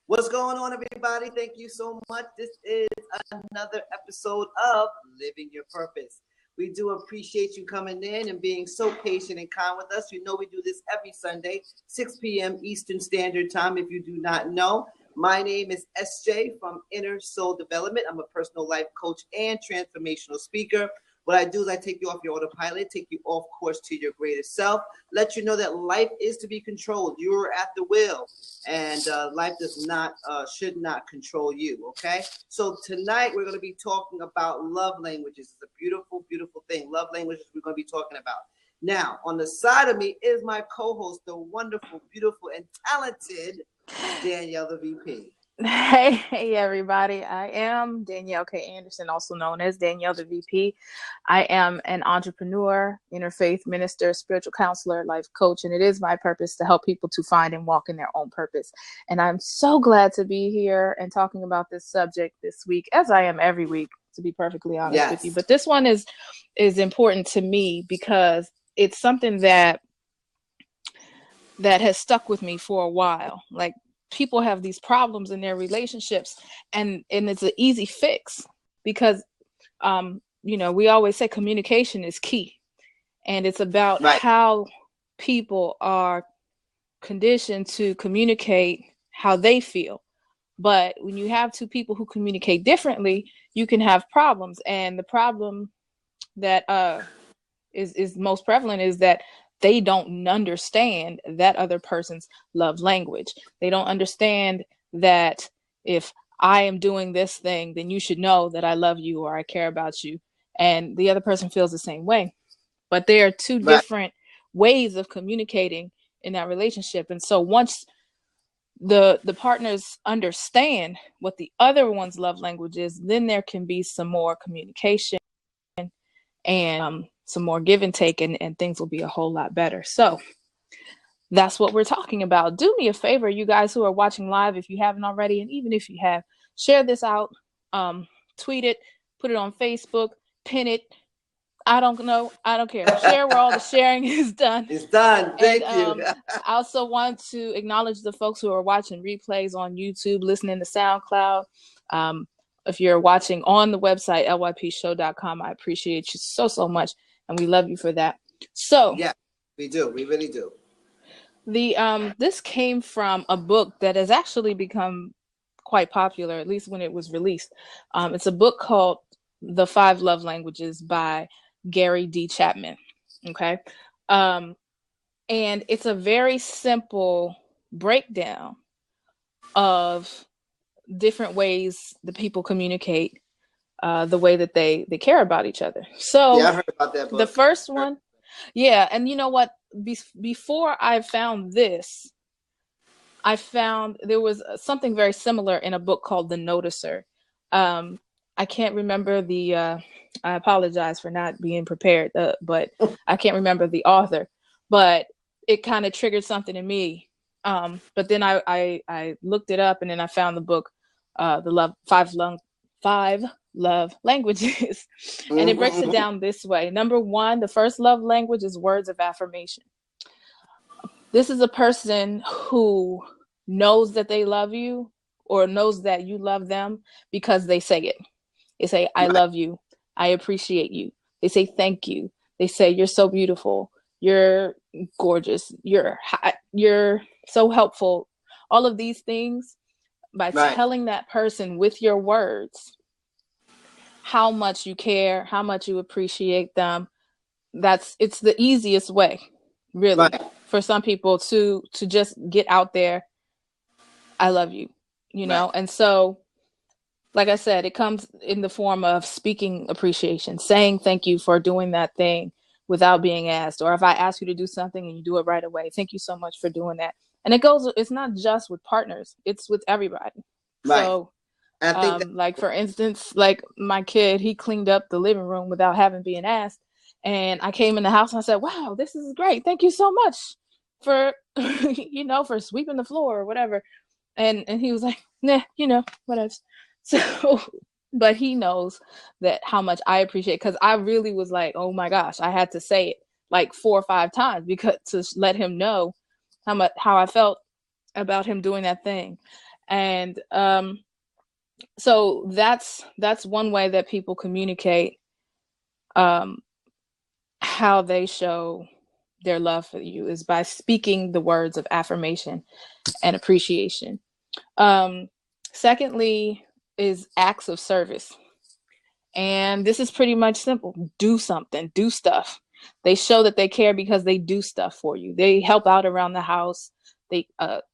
What's going on, everybody? Thank you so much. This is another episode of Living Your Purpose. We do appreciate you coming in and being so patient and kind with us. You know we do this every Sunday, 6 p.m. Eastern Standard Time. If you do not know, my name is SJ from Inner Soul Development. I'm a personal life coach and transformational speaker. What I do is I take you off your autopilot, take you off course to your greatest self, let you know that life is to be controlled. You're at the wheel, and life should not control you, okay? So tonight we're going to be talking about love languages. It's a beautiful, beautiful thing. Love languages we're going to be talking about. Now, on the side of me is my co-host, the wonderful, beautiful, and talented Danielle, the VP. Hey everybody, I am Danielle K. Anderson, also known as Danielle the VP. I am an entrepreneur, interfaith minister, spiritual counselor, life coach, and it is my purpose to help people to find and walk in their own purpose. And I'm so glad to be here and talking about this subject this week, as I am every week, to be perfectly honest with you. But this one is important to me because it's something that has stuck with me for a while. Like, people have these problems in their relationships, and it's an easy fix because, we always say communication is key, and it's about how people are conditioned to communicate how they feel. But when you have two people who communicate differently, you can have problems. And the problem that is most prevalent is that they don't understand that other person's love language. They don't understand that if I am doing this thing, then you should know that I love you or I care about you. And the other person feels the same way. But there are two different ways of communicating in that relationship. And so once the partners understand what the other one's love language is, then there can be some more communication and some more give and take, and things will be a whole lot better. So that's what we're talking about. Do me a favor, you guys who are watching live, if you haven't already, and even if you have, share this out, tweet it, put it on Facebook, pin it. I don't know. I don't care. Share where all the sharing is done. It's done. Thank you. I also want to acknowledge the folks who are watching replays on YouTube, listening to SoundCloud. If you're watching on the website, lypshow.com, I appreciate you so much. And we love you for that. So yeah, we do. We really do. This came from a book that has actually become quite popular, at least when it was released. It's a book called The 5 Love Languages by Gary D. Chapman. Okay. And it's a very simple breakdown of different ways the people communicate the way that they care about each other. So I heard about that book. The first one, and you know what? Before I found this, I found there was something very similar in a book called The Noticer. I can't remember I apologize for not being prepared, but I can't remember the author. But it kind of triggered something in me. But then I looked it up, and then I found the book, The 5 Love Languages. And it breaks it down this way. Number 1, the first love language is words of affirmation. This is a person who knows that they love you or knows that you love them because they say it. They say, I love you. I appreciate you. They say, thank you. They say, you're so beautiful. You're gorgeous. You're hot. You're so helpful. All of these things, by telling that person with your words how much you care, how much you appreciate them, it's the easiest way, really, for some people to just get out there, I love you, you know? And so, like I said, it comes in the form of speaking appreciation, saying thank you for doing that thing without being asked. Or if I ask you to do something and you do it right away, thank you so much for doing that. And it's not just with partners, it's with everybody. So, I think like, for instance, like my kid, he cleaned up the living room without having been asked. And I came in the house and I said, wow, this is great. Thank you so much for, for sweeping the floor or whatever. And he was like, nah, whatever. So, but he knows that how much I appreciate, because I really was like, oh my gosh, I had to say it like 4 or 5 times because to let him know how I felt about him doing that thing. And so that's one way that people communicate um, how they show their love for you, is by speaking the words of affirmation and appreciation. Um, Secondly is acts of service. And this is pretty much simple. Do something, do stuff. They show that they care because they do stuff for you. They help out around the house. They,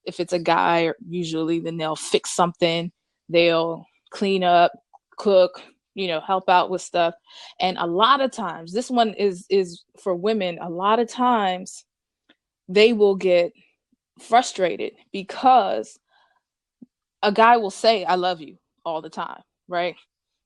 if it's a guy, usually, then they'll fix something. They'll clean up, cook, help out with stuff. And a lot of times, this one is for women. A lot of times, they will get frustrated because a guy will say, "I love you," all the time, right?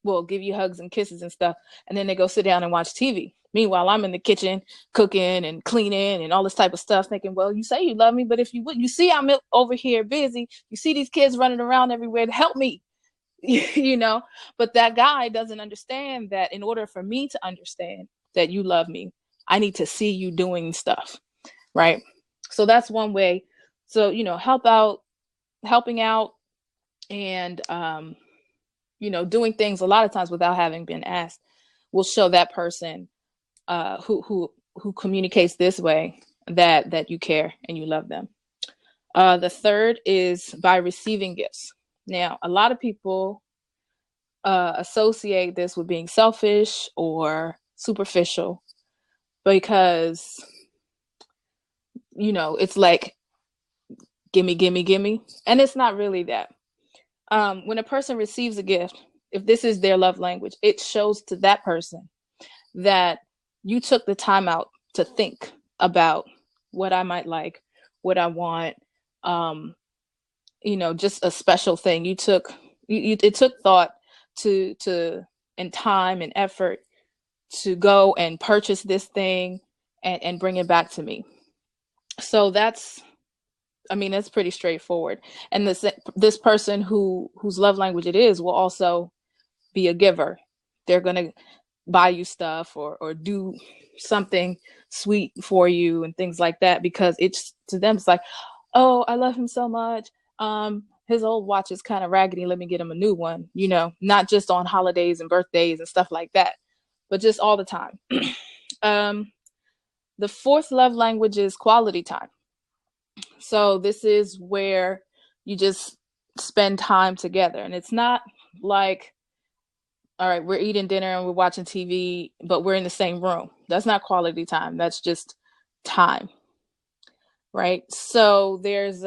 Will give you hugs and kisses and stuff, and then they go sit down and watch TV. Meanwhile, I'm in the kitchen cooking and cleaning and all this type of stuff, thinking, well, you say you love me, but if you would, you see I'm over here busy. You see these kids running around everywhere to help me, But that guy doesn't understand that in order for me to understand that you love me, I need to see you doing stuff, right? So that's one way. So, helping out, and doing things a lot of times without having been asked will show that person who communicates this way that you care and you love them. The third is by receiving gifts. Now, a lot of people associate this with being selfish or superficial because it's like gimme, gimme, gimme, and it's not really that. When a person receives a gift, if this is their love language, it shows to that person that you took the time out to think about what I might like, what I want, just a special thing. It took thought and time and effort to go and purchase this thing and bring it back to me. So that's pretty straightforward. And this person whose love language it is will also be a giver. They're going to buy you stuff or do something sweet for you and things like that, because it's, to them, it's like, oh, I love him so much. His old watch is kind of raggedy. Let me get him a new one, not just on holidays and birthdays and stuff like that, but just all the time. The fourth love language is quality time. So this is where you just spend time together. And it's not like, all right, we're eating dinner and we're watching TV, but we're in the same room. That's not quality time. That's just time. Right? So there's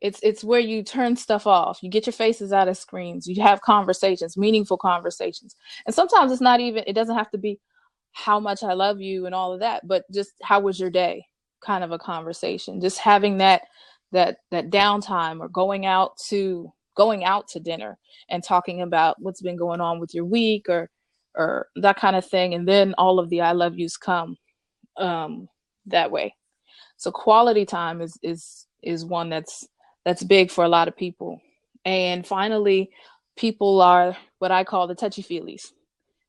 it's where you turn stuff off. You get your faces out of screens. You have conversations, meaningful conversations. And sometimes it doesn't have to be how much I love you and all of that, but just how was your day? Kind of a conversation. Just having that downtime, or going out to dinner and talking about what's been going on with your week, or that kind of thing. And then all of the I love yous come that way. So quality time is one that's big for a lot of people. And finally, people are what I call the touchy-feelies.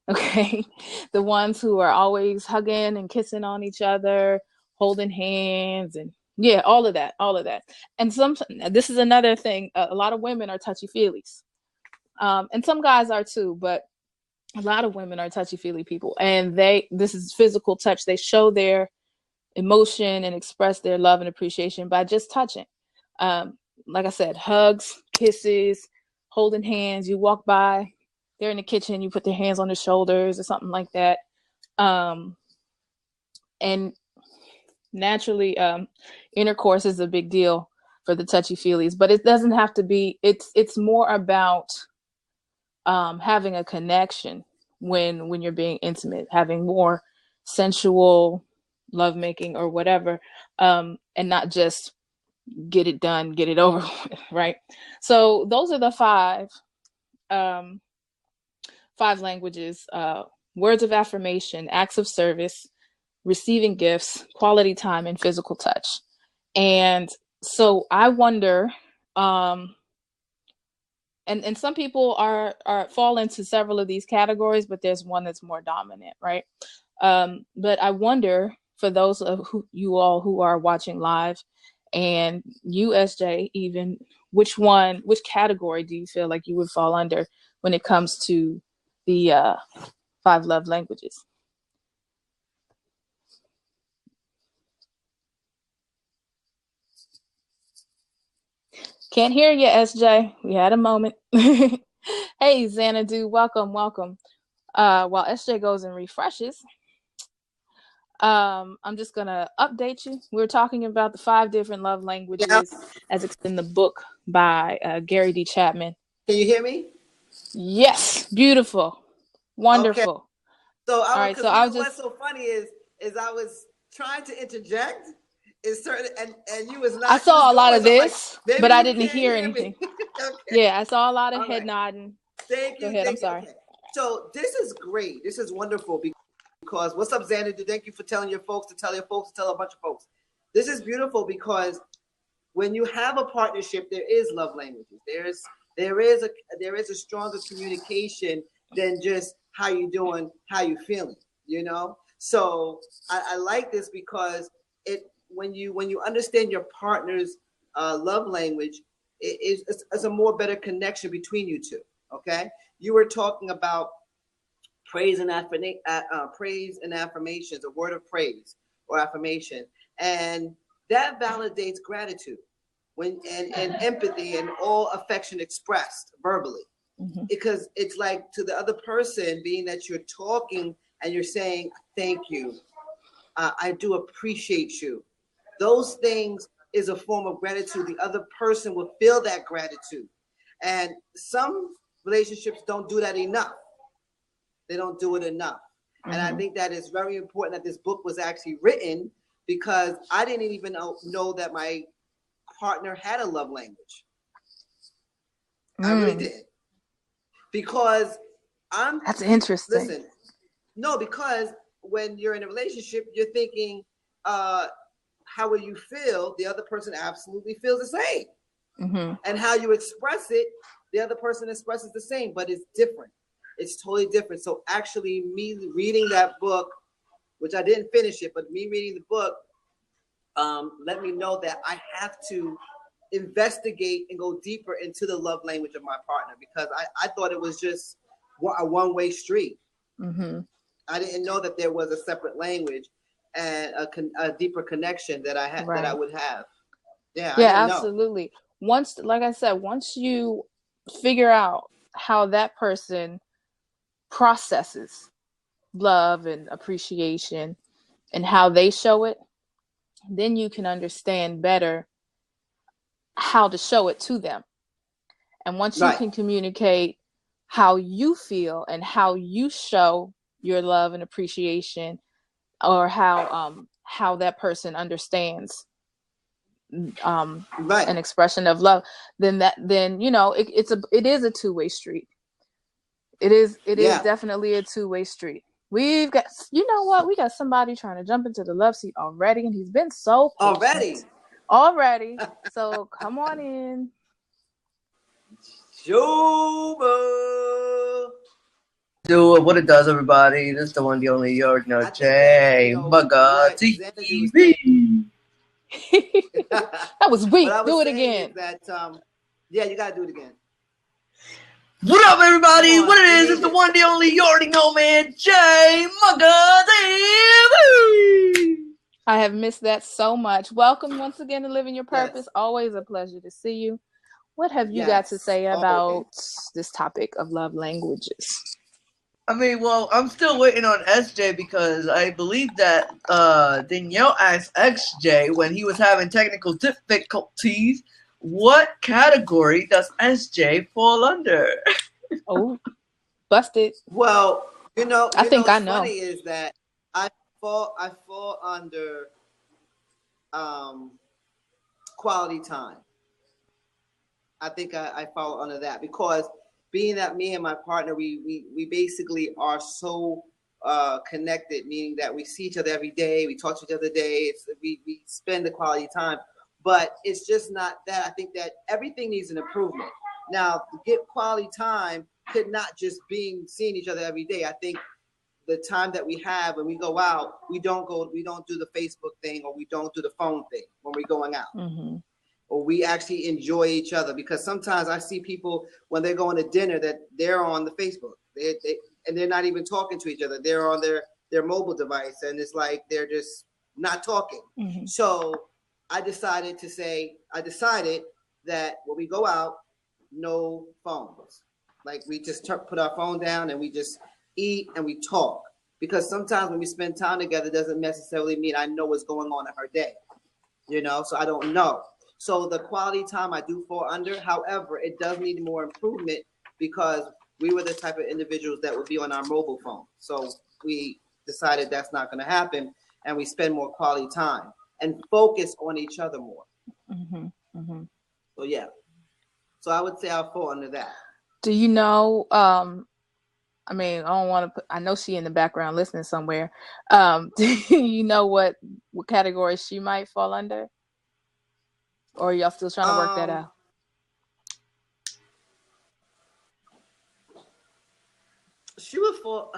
Okay. The ones who are always hugging and kissing on each other, holding hands, and yeah, all of that. And this is another thing. A lot of women are touchy-feelies. And some guys are too, but a lot of women are touchy-feely people. And this is physical touch. They show their emotion and express their love and appreciation by just touching. Like I said, hugs, kisses, holding hands. You walk by, they're in the kitchen, you put their hands on their shoulders or something like that. And naturally, intercourse is a big deal for the touchy-feelies, but it doesn't have to be. It's more about having a connection when you're being intimate, having more sensual lovemaking or whatever, and not just get it done, get it over with, right? So those are the five languages: words of affirmation, acts of service, receiving gifts, quality time, and physical touch. And so I wonder, and some people are fall into several of these categories, but there's one that's more dominant, right? But I wonder, for those of you all who are watching live And you, SJ, even which category do you feel like you would fall under when it comes to the 5 love languages? Can't hear you, SJ. We had a moment. Hey, Xanadu, welcome. While SJ goes and refreshes, I'm just gonna update you. We're talking about the 5 different love languages as it's in the book by Gary D. Chapman. Can you hear me? Yes, beautiful, wonderful. Okay. So all right. So I was what's so funny is I was trying to interject. Is certain and you was not. I saw a lot of this, like, but I didn't hear anything. Okay. Yeah, I saw a lot of head nodding. Thank you. Go ahead. I'm sorry. Okay. So this is great. This is wonderful because what's up, Xanadu? Thank you for telling your folks to tell your folks to tell a bunch of folks. This is beautiful because when you have a partnership, there is love languages. There is a stronger communication than just how you doing, how you feeling. You know. So I like this because when you understand your partner's love language, it's a more better connection between you two. Okay, you were talking about praise and affirmations, a word of praise or affirmation, and that validates gratitude and empathy and all affection expressed verbally. Mm-hmm. Because it's like to the other person, being that you're talking and you're saying thank you, I do appreciate you. Those things is a form of gratitude. The other person will feel that gratitude. And some relationships don't do that enough. They don't do it enough. Mm-hmm. And I think that is very important that this book was actually written because I didn't even know that my partner had a love language. I really did. Because That's interesting. Listen, no, because when you're in a relationship, you're thinking, how will you feel? The other person absolutely feels the same. Mm-hmm. And how you express it, the other person expresses the same, but it's different. It's totally different. So actually me reading that book, which I didn't finish it, but me reading the book let me know that I have to investigate and go deeper into the love language of my partner because I thought it was just a one-way street. Mm-hmm. I didn't know that there was a separate language and a deeper connection that I had that I would have. Yeah, absolutely. Once, like I said, once you figure out how that person processes love and appreciation and how they show it, then you can understand better how to show it to them. And once you can communicate how you feel and how you show your love and appreciation, or how that person understands an expression of love, then you know it is a two-way street. It is definitely a two-way street. We've got, you know what, we got somebody trying to jump into the love seat already, and he's been so patient. Already. So come on in. Juba. Do what it does, everybody. This is the one, the only, you already know, Jay Mugga TV. That was weak. Do it again. Yeah, you gotta do it again. What up, everybody? What it is? It's the one, the only, you already know, man, Jay Mugga TV. I have missed that so much. Welcome once again to Living Your Purpose. Yes. Always a pleasure to see you. What have you got to say about this topic of love languages? I mean, well, I'm still waiting on SJ because I believe that Danielle asked XJ when he was having technical difficulties, what category does SJ fall under? Oh, busted. Well, I think I know. Funny is that I fall under quality time. I think I fall under that because being that me and my partner, we basically are so connected, meaning that we see each other every day, we talk to each other every day, we spend the quality time, but it's just not that. I think that everything needs an improvement. Now, to get quality time could not just seeing each other every day. I think the time that we have when we go out, we don't do the Facebook thing, or we don't do the phone thing when we're going out. Mm-hmm. Or we actually enjoy each other, because sometimes I see people when they're going to dinner that they're on the Facebook, and they're not even talking to each other. They're on their mobile device, and it's like they're just not talking. Mm-hmm. So I decided that when we go out, no phones. Like, we just put our phone down and we just eat and we talk. Because sometimes when we spend time together, it doesn't necessarily mean I know what's going on in her day. So I don't know. So the quality time I do fall under. However, it does need more improvement, because we were the type of individuals that would be on our mobile phone. So we decided that's not going to happen, and we spend more quality time and focus on each other more. Mm-hmm. Mm-hmm. So yeah. So I would say I'll fall under that. Do you know? I mean, I don't want to. I know she in the background listening somewhere. Do you know what category she might fall under, or are y'all still trying to work that out? She would fall.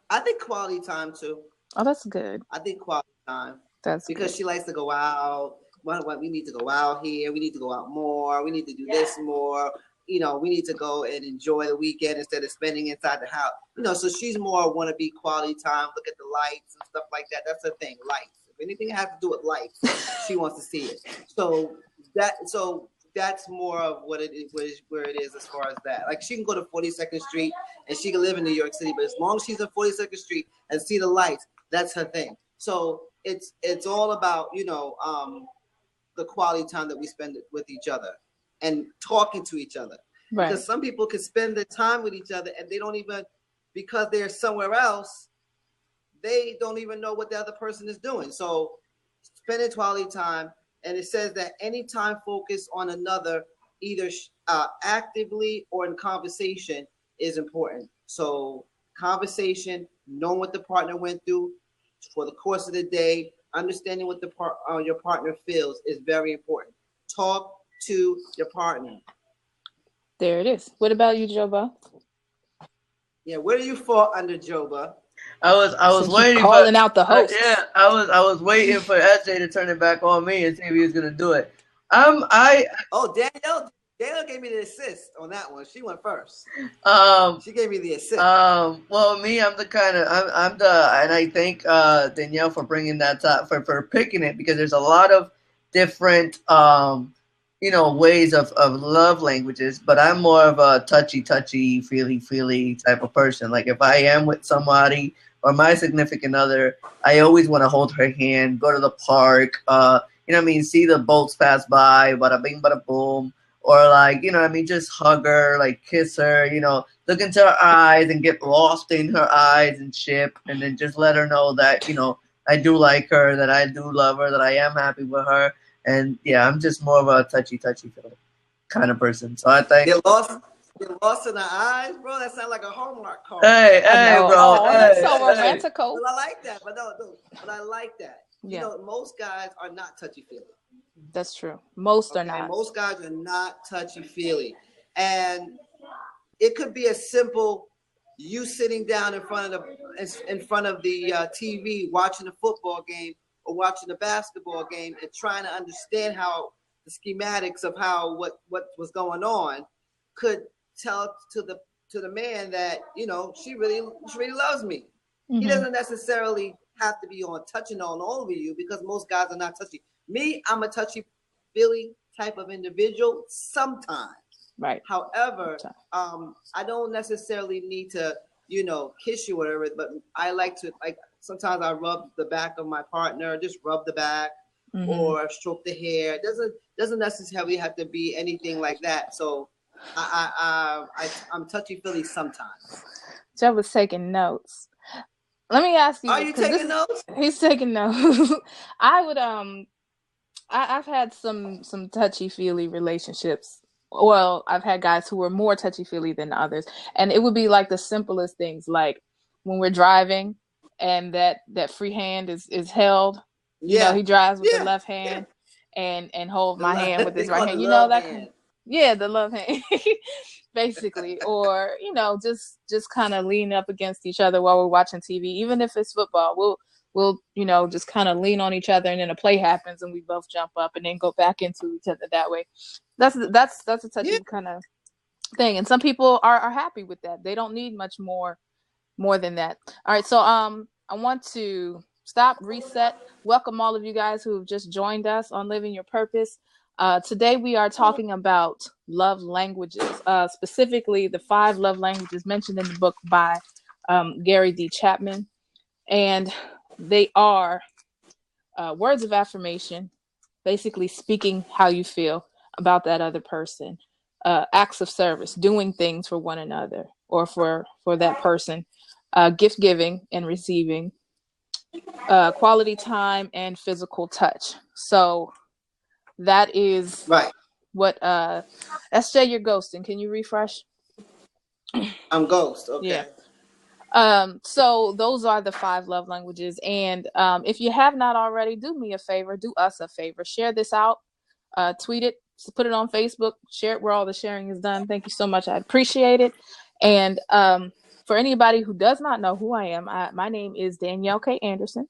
I think quality time too. Oh, that's good. I think quality time. That's because good. she likes to go out. We need to go out here. We need to go out more. We need to do this more. We need to go and enjoy the weekend instead of spending inside the house. So she's more want to be quality time, look at the lights and stuff like that. That's her thing, lights. If anything has to do with lights, she wants to see it. So that's more of what it is, where it is as far as that. Like, she can go to 42nd Street and she can live in New York City, but as long as she's on 42nd Street and see the lights, that's her thing. So it's all about, the quality time that we spend with each other and talking to each other. Right. Because some people can spend their time with each other and they don't even, because they're somewhere else, they don't even know what the other person is doing. So spending quality time, and it says that any time focused on another, either actively or in conversation, is important. So conversation, knowing what the partner went through for the course of the day, understanding what your partner feels is very important. Talk to your partner. There it is. What about you, Joba? Yeah, where do you fall under, Joba? I was waiting calling out the host. I was waiting for SJ to turn it back on me and see if he was gonna do it. Danielle gave me the assist on that one. She went first. She gave me the assist. Well, me, I'm and I thank Danielle for bringing that up, for picking it, because there's a lot of different ways of love languages, but I'm more of a touchy, feely type of person. Like, if I am with somebody or my significant other, I always want to hold her hand, go to the park, see the boats pass by, bada bing, bada boom. Or just hug her, like kiss her, look into her eyes and get lost in her eyes and ship, and then just let her know that, I do like her, that I do love her, that I am happy with her. And yeah, I'm just more of a touchy kind of person. So I think get lost in the eyes, bro. That sounds like a Hallmark card. Hey, bro. Oh, that's so romantical. But I like that. But I like that. Yeah. Most guys are not touchy-feely. That's true. Most are not. Most guys are not touchy-feely. And it could be as simple you sitting down in front of the TV watching a football game or watching a basketball game and trying to understand how the schematics of what was going on, could tell to the man that, she really loves me. Mm-hmm. He doesn't necessarily have to be touching on all of you, because most guys are not touchy. Me, I'm a touchy-feely type of individual sometimes. Right. However, I don't necessarily need to, kiss you or whatever, but I like to, sometimes I rub the back of my partner, just rub the back, mm-hmm. or stroke the hair. It doesn't necessarily have to be anything like that. So I'm touchy-feely sometimes. Joe was taking notes. Let me ask you. Are you taking notes? He's taking notes. I would I've had some touchy-feely relationships. Well, I've had guys who were more touchy-feely than others, and it would be like the simplest things, like when we're driving and that free hand is held. Yeah. He drives with the left hand and hold my hand with his right hand. That hand. Yeah, the love hand. basically, or just kind of lean up against each other while we're watching TV. Even if it's football, we'll just kind of lean on each other, and then a play happens and we both jump up and then go back into each other that way. That's a touchy kind of thing, and some people are happy with that. They don't need much more than that. All right, so I want to stop, reset, welcome all of you guys who have just joined us on Living Your Purpose. Today we are talking about love languages, specifically the 5 love languages mentioned in the book by Gary D. Chapman. And they are words of affirmation, basically speaking how you feel about that other person, acts of service, doing things for one another or for that person, gift giving and receiving, quality time, and physical touch. So that is Right. what SJ, you're ghosting. Can you refresh? I'm ghost. Okay. Yeah. So those are the 5 love languages. And if you have not already, do me a favor, do us a favor, share this out, tweet it, put it on Facebook, share it where all the sharing is done. Thank you so much. I appreciate it. And for anybody who does not know who I am, my name is Danielle K. Anderson,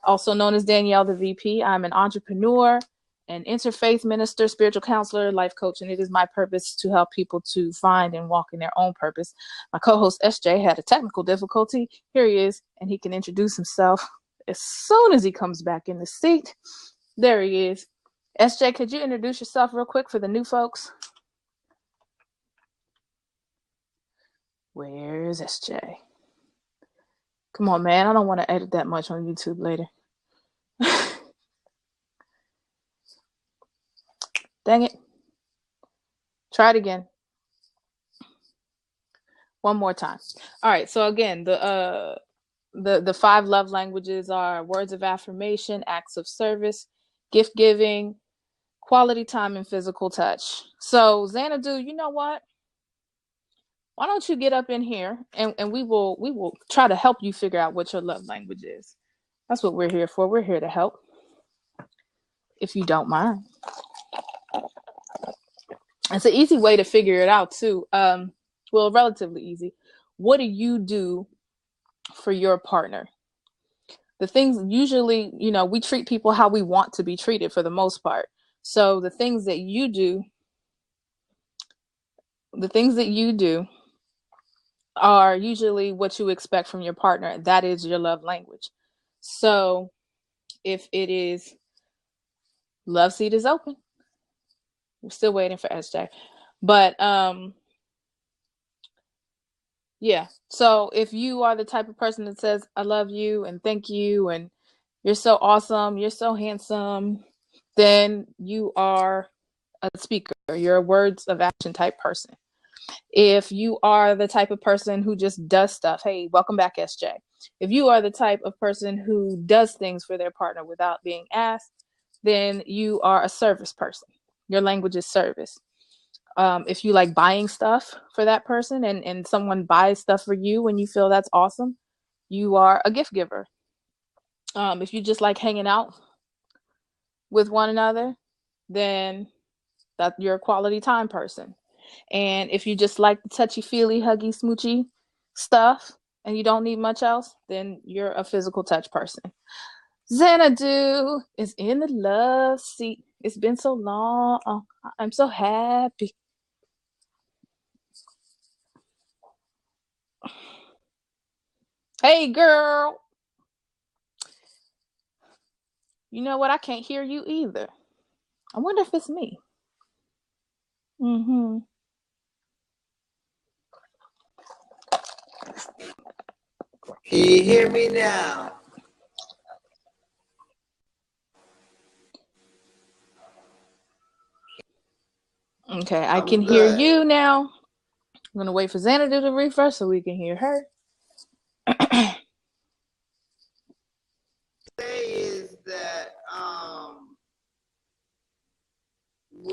also known as Danielle the VP. I'm an entrepreneur, an interfaith minister, spiritual counselor, life coach, and it is my purpose to help people to find and walk in their own purpose. My co-host SJ had a technical difficulty. Here he is, and he can introduce himself as soon as he comes back in the seat. There he is. SJ, could you introduce yourself real quick for the new folks? Where's SJ? Come on, man. I don't want to edit that much on YouTube later. Dang it. Try it again. One more time. All right. So again, the 5 love languages are words of affirmation, acts of service, gift giving, quality time, and physical touch. So Xanadu, you know what? Why don't you get up in here and we will try to help you figure out what your love language is. That's what we're here for. We're here to help, if you don't mind. It's an easy way to figure it out too. Well, relatively easy. What do you do for your partner? The things usually, we treat people how we want to be treated for the most part. So the things that you do are usually what you expect from your partner. That is your love language. So if it is love seat is open. We're still waiting for SJ. But yeah. So if you are the type of person that says, I love you and thank you and you're so awesome, you're so handsome, then you are a speaker. You're a words of action type person. If you are the type of person who just does stuff, hey, welcome back, SJ. If you are the type of person who does things for their partner without being asked, then you are a service person. Your language is service. If you like buying stuff for that person and someone buys stuff for you and you feel that's awesome, you are a gift giver. If you just like hanging out with one another, then that you're a quality time person. And if you just like the touchy-feely, huggy, smoochy stuff and you don't need much else, then you're a physical touch person. Xanadu is in the love seat. It's been so long. Oh, I'm so happy. Hey, girl. You know what? I can't hear you either. I wonder if it's me. Mm-hmm. Can you hear me now? Okay, I can hear you now. I'm going to wait for Xanadu to refresh so we can hear her. Say is that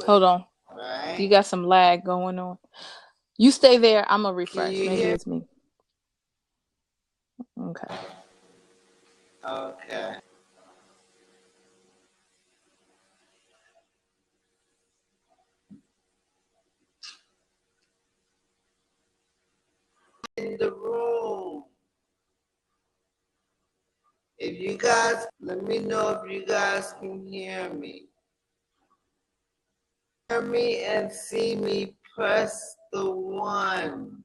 Hold on. Right. You got some lag going on. You stay there. I'm going to refresh. Maybe it's me. Okay. Okay. you guys, let me know if you guys can hear me. Hear me and see me, press the 1.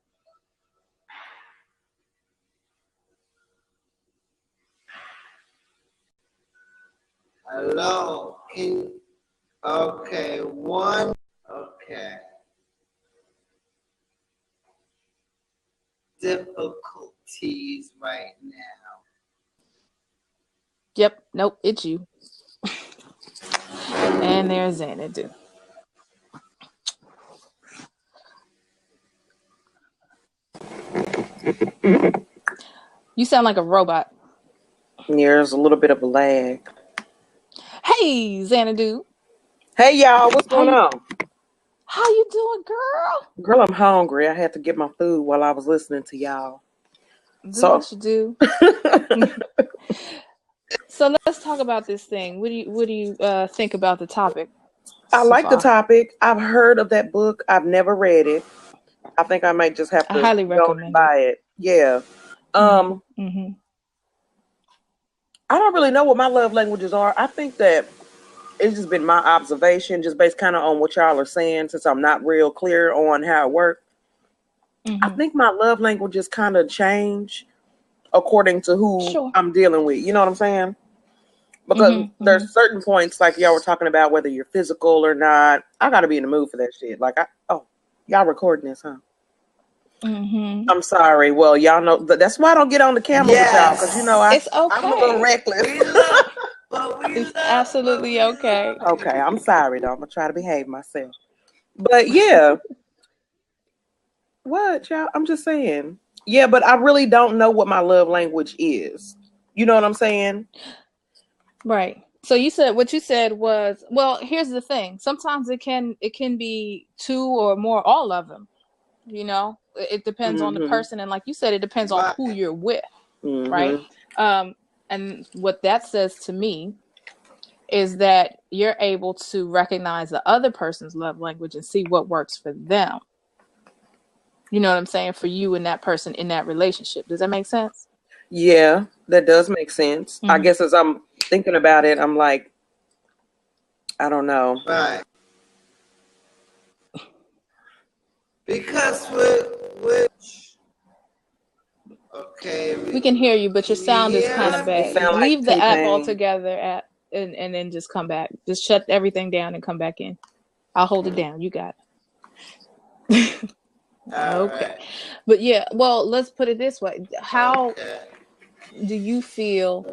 Hello. Okay, 1. Okay. Difficulties right now. Yep. Nope. It's you. And there's Xanadu. You sound like a robot. There's a little bit of a lag. Hey, Xanadu. Hey y'all, what's going on? How you doing, girl? Girl, I'm hungry. I had to get my food while I was listening to y'all. Do what you do. So let's talk about this thing. What do you think about the topic? I like the topic. I've heard of that book. I've never read it. I think I might just have to I highly go and buy it. Yeah. Mm-hmm. I don't really know what my love languages are. I think that it's just been my observation, just based kind of on what y'all are saying, since I'm not real clear on how it works. I think my love languages kind of change according to who I'm dealing with. You know what I'm saying? Because there's certain points, like y'all were talking about, whether you're physical or not. I got to be in the mood for that shit. Like, y'all recording this, huh? I'm sorry. Well, y'all know that's why I don't get on the camera with y'all, because it's okay. I'm a little reckless. It's absolutely okay. Okay, I'm sorry though. I'm gonna try to behave myself. But yeah, what y'all? I'm just saying. Yeah, but I really don't know what my love language is. You know what I'm saying? Right. So what you said was, well, here's the thing. Sometimes it can be 2 or more, all of them. You know, it depends on the person, and like you said, it depends on who you're with, right? And what that says to me is that you're able to recognize the other person's love language and see what works for them. You know what I'm saying? For you and that person in that relationship. Does that make sense? Yeah, that does make sense. I guess as I'm thinking about it, I'm like, I don't know. Right. Because okay. We can hear you, but your sound is kind of bad. Leave the app altogether and then just come back. Just shut everything down and come back in. I'll hold it down. You got it. Okay. Right. But yeah, well, let's put it this way. How do you feel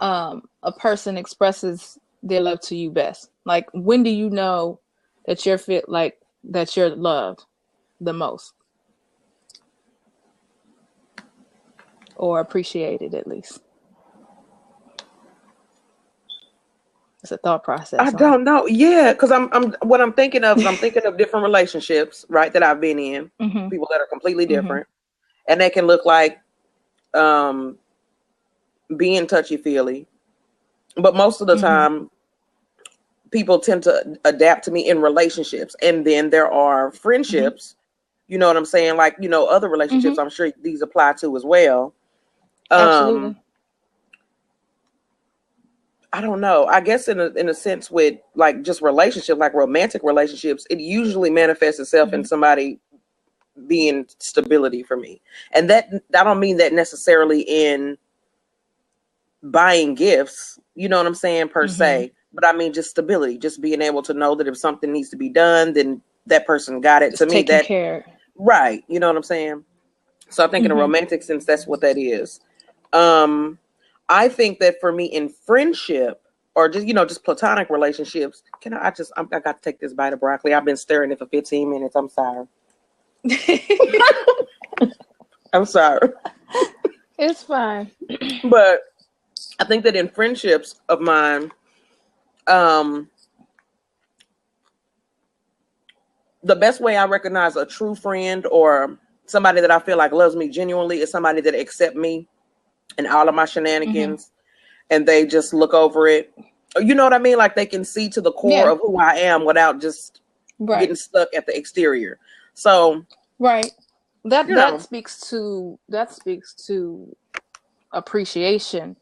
a person expresses their love to you best? Like, when do you know that that you're loved the most? Or appreciated, at least. It's a thought process. I don't know. Yeah, because what I'm thinking of is I'm thinking of different relationships, right, that I've been in. People that are completely different. And they can look like being touchy-feely. But most of the time, people tend to adapt to me in relationships. And then there are friendships, you know what I'm saying? Like, other relationships, I'm sure these apply to as well. Absolutely. I don't know. I guess in a sense with like just relationships, like romantic relationships, it usually manifests itself in somebody being stability for me. And that I don't mean that necessarily in buying gifts, you know what I'm saying, per se, but I mean just stability, just being able to know that if something needs to be done, then that person got it. It's to me, that care. Right, you know what I'm saying? So I think in a romantic sense, that's what that is. I think that for me in friendship or just platonic relationships, I got to take this bite of broccoli. I've been stirring it for 15 minutes. I'm sorry. I'm sorry. It's fine. But I think that in friendships of mine, the best way I recognize a true friend or somebody that I feel like loves me genuinely is somebody that accepts me and all of my shenanigans, and they just look over it. You know what I mean? Like they can see to the core of who I am without just getting stuck at the exterior. So that speaks to appreciation.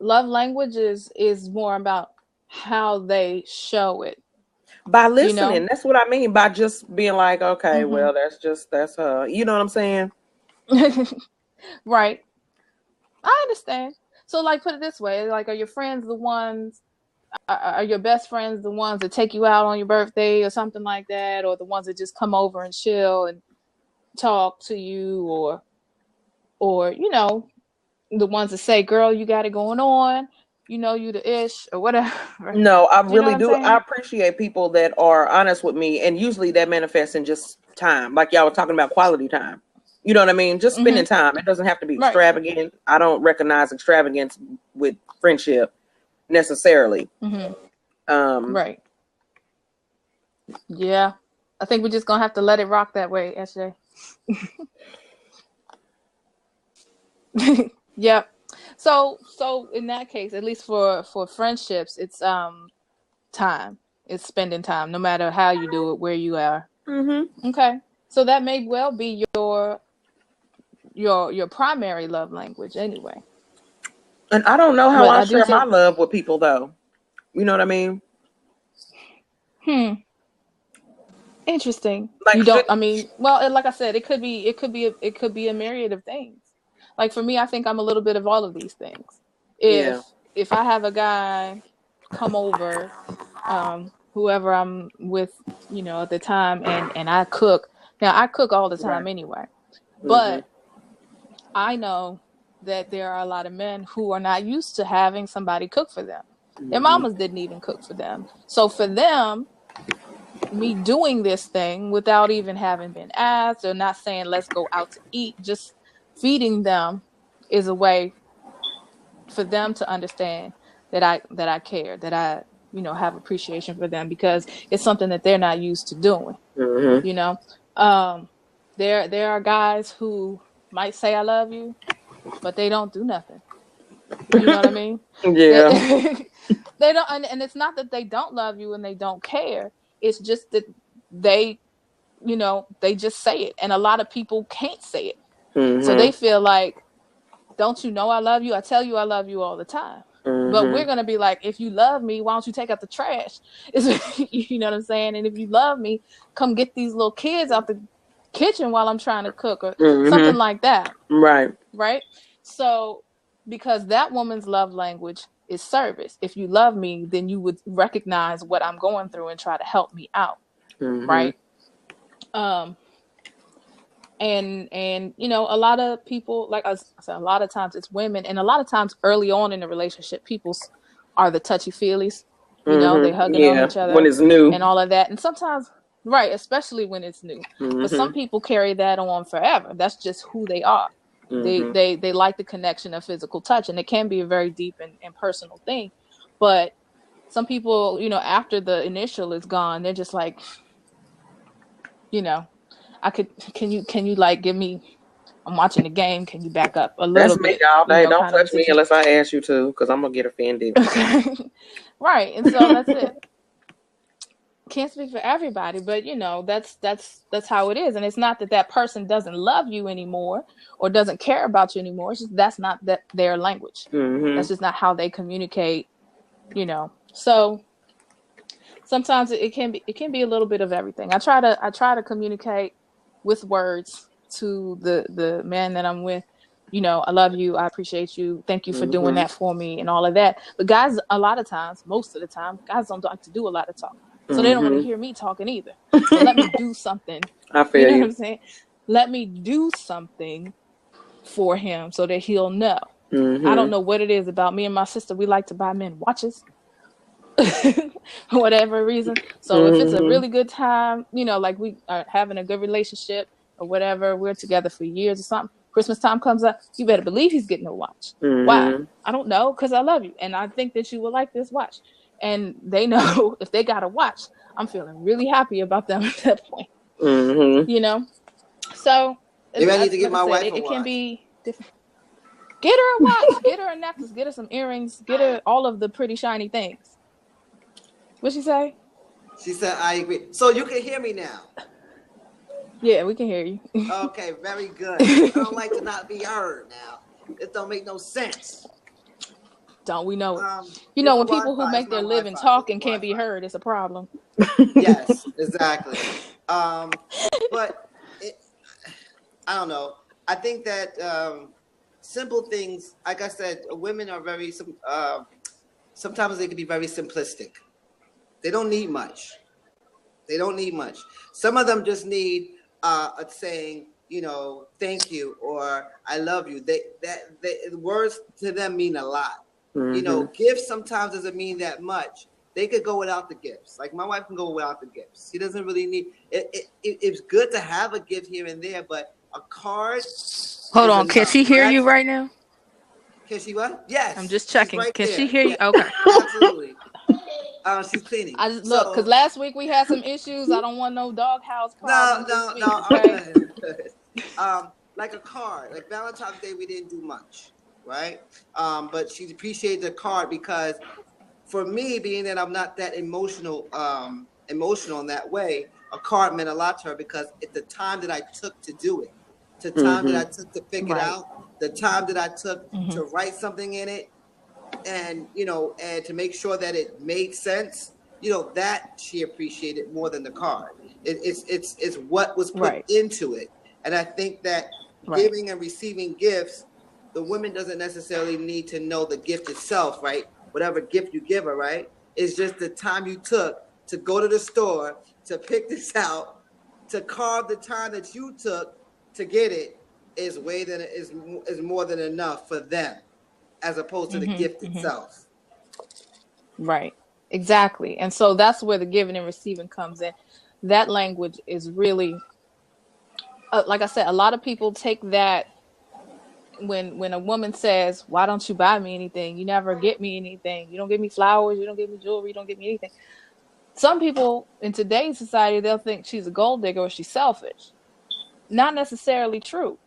Love languages is more about how they show it. By You listening, know. that's what I mean. By just being like, okay, Hmm. well, that's her. You know what I'm saying? Right. I understand. So, like, put it this way: like, are your friends the ones? Are your best friends the ones that take you out on your birthday or something like that, or the ones that just come over and chill and talk to you, or the ones that say, "Girl, you got it going on," you the ish or whatever. No, I You know what really I'm do. I saying? appreciate people that are honest with me, and usually that manifests in just time, like y'all were talking about quality time. You know what I mean? Just spending Hmm. time. It doesn't have to be Right. extravagant. I don't recognize extravagance with friendship necessarily. Hmm. Um, Right. Yeah. I think we're just gonna have to let it rock that way, SJ. Yep. So in that case, at least for friendships, it's time. It's spending time, no matter how you do it, where you are. mhm. Okay. So that may well be your primary love language anyway. And I don't know how But I I do share my think, love with people, though. You know what I mean? hmm, interesting. Like, You don't. I mean, well, like I said, it could be a myriad of things. Like for me, I think I'm a little bit of all of these things. yeah, If I have a guy come over, whoever I'm with, at the time, and I cook. Now I cook all the right. time anyway, Mhm. but I know that there are a lot of men who are not used to having somebody cook for them. Their Mhm. mamas didn't even cook for them. So for them, me doing this thing without even having been asked or not saying let's go out to eat, just feeding them is a way for them to understand that I care, that I have appreciation for them because it's something that they're not used to doing. Mhm. You know, um, there are guys who might say I love you, but they don't do nothing. You know what I mean? They, Yeah. they don't, and it's not that they don't love you and they don't care. It's just that they, they just say it, and a lot of people can't say it, so they Mhm. feel like, don't you know I love you? I tell you I love you all the time. But we're Mhm. gonna be like, if you love me, why don't you take out the trash? You know what I'm saying? And if you love me, come get these little kids out the kitchen while I'm trying to cook or something Mhm. like that, Right. right? So, because that woman's love language is service. If you love me, then you would recognize what I'm going through and try to help me out, Mhm. right? Um, and a lot of people, like I said, a lot of times it's women, and a lot of times early on in the relationship, people's are the touchy feelies. They Mhm. hugging on Yeah. each When other it's new. and all of that, and sometimes, right, especially when it's new. But some Mhm. people carry that on forever. That's just who they are. they Mhm. they they like the connection of physical touch, and it can be a very deep and personal thing. But some people, after the initial is gone, they're just like, you know I could, can you like give me, I'm watching the game, can you back up a That's little me bit, all day. Don't kind of a touch me situation. unless I ask you to, because I'm gonna get offended. Okay. Right. And so that's it. Can't speak for everybody, but that's how it is. And it's not that that person doesn't love you anymore or doesn't care about you anymore. It's just that's not their language. That's Mhm. just not how they communicate. So sometimes it can be a little bit of everything. I try to communicate with words to the man that I'm with. I love you, I appreciate you, thank you for doing Mhm. that for me and all of that. But guys, a lot of times, most of the time, guys don't like to do a lot of talking. So they don't want to Mhm. hear me talking either. So let me do something. I You feel know what you. I'm saying? Let me do something for him so that he'll know. I don't Mhm. know what it is about me and my sister. We like to buy men watches. For whatever reason. So if it's a Mhm. really good time, like we are having a good relationship or whatever, we're together for years or something. Christmas time comes up, you better believe he's getting a watch. Why? Mhm. I don't know, because I love you and I think that you will like this watch. And they know if they got a watch, I'm feeling really happy about them at that point. Mhm. You know, so Maybe I need to get like I my said, wife it, a it can watch. be different. Get her a watch, get her a necklace, get her some earrings, get her all of the pretty shiny things. What'd she say? She said, I agree. So you can hear me now. Yeah, we can hear you. Okay, very good. Because I don't like to not be heard now. It don't make no sense. Don't we know it? It's when the people who Wi-Fi. make It's my their living Wi-Fi. It's talking the can't be Wi-Fi. heard, it's a problem. Yes, exactly. But I don't know. I think that simple things, like I said, women are very sometimes they can be very simplistic. They don't need much. Some of them just need a saying, thank you or I love you. Words to them mean a lot. Gifts sometimes doesn't mean that much. They could go without the gifts. Like my wife can go without the gifts. She doesn't really need it. It's good to have a gift here and there, but a card. Hold on, can she hear you right now? Can she what? Yes. I'm just checking. Right can there. she hear you? Okay. Absolutely. She's cleaning. Look, because last week we had some issues. I don't want no doghouse problems. No. Okay? Like a card, like Valentine's Day, we didn't do much, right? But she appreciated the card because, for me, being that I'm not that emotional in that way, a card meant a lot to her because it's the time that I took to do it, the time that I took to figure it out, the time that I took to write something in it. And and to make sure that it made sense, that she appreciated more than the card. It's what was put into it. And I think that giving and receiving gifts, the woman doesn't necessarily need to know the gift itself, right? Whatever gift you give her, right? It's just the time you took to go to the store, to pick this out, to carve the time that you took to get it is more than enough for them, as opposed to the gift itself. Right. Exactly. And so that's where the giving and receiving comes in. That language is really, like I said, a lot of people take that when a woman says, why don't you buy me anything? You never get me anything. You don't give me flowers. You don't give me jewelry. You don't give me anything. Some people in today's society, they'll think she's a gold digger or she's selfish. Not necessarily true.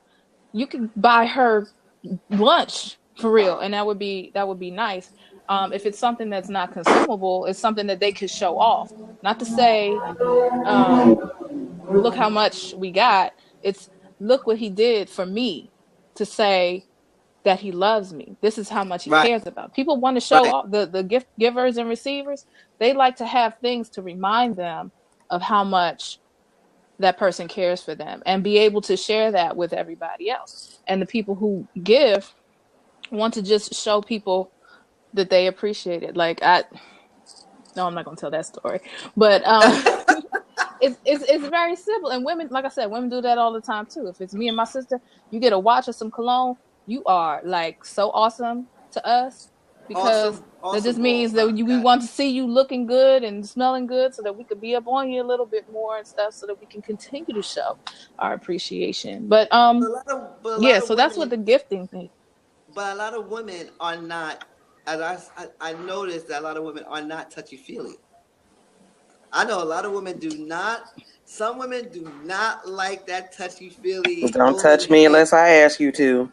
You can buy her lunch for real, and that would be nice. If it's something that's not consumable, it's something that they could show off. Not to say, look how much we got. It's look what he did for me, to say that he loves me. This is how much he cares about. People want to show off. The gift givers and receivers, they like to have things to remind them of how much that person cares for them and be able to share that with everybody else. And the people who give want to just show people that they appreciate it. Like I'm not gonna tell that story, but it's very simple. And women, like I said, women do that all the time too. If it's me and my sister, you get a watch or some cologne, you are like so awesome to us, because that just means that we want to see you looking good and smelling good, so that we could be up on you a little bit more and stuff, so that we can continue to show our appreciation. But so that's what the gifting thing. But a lot of women are not, as I noticed that a lot of women are not touchy-feely. I know a lot of women do not. Some women do not like that touchy-feely. Don't touch me unless I ask you to.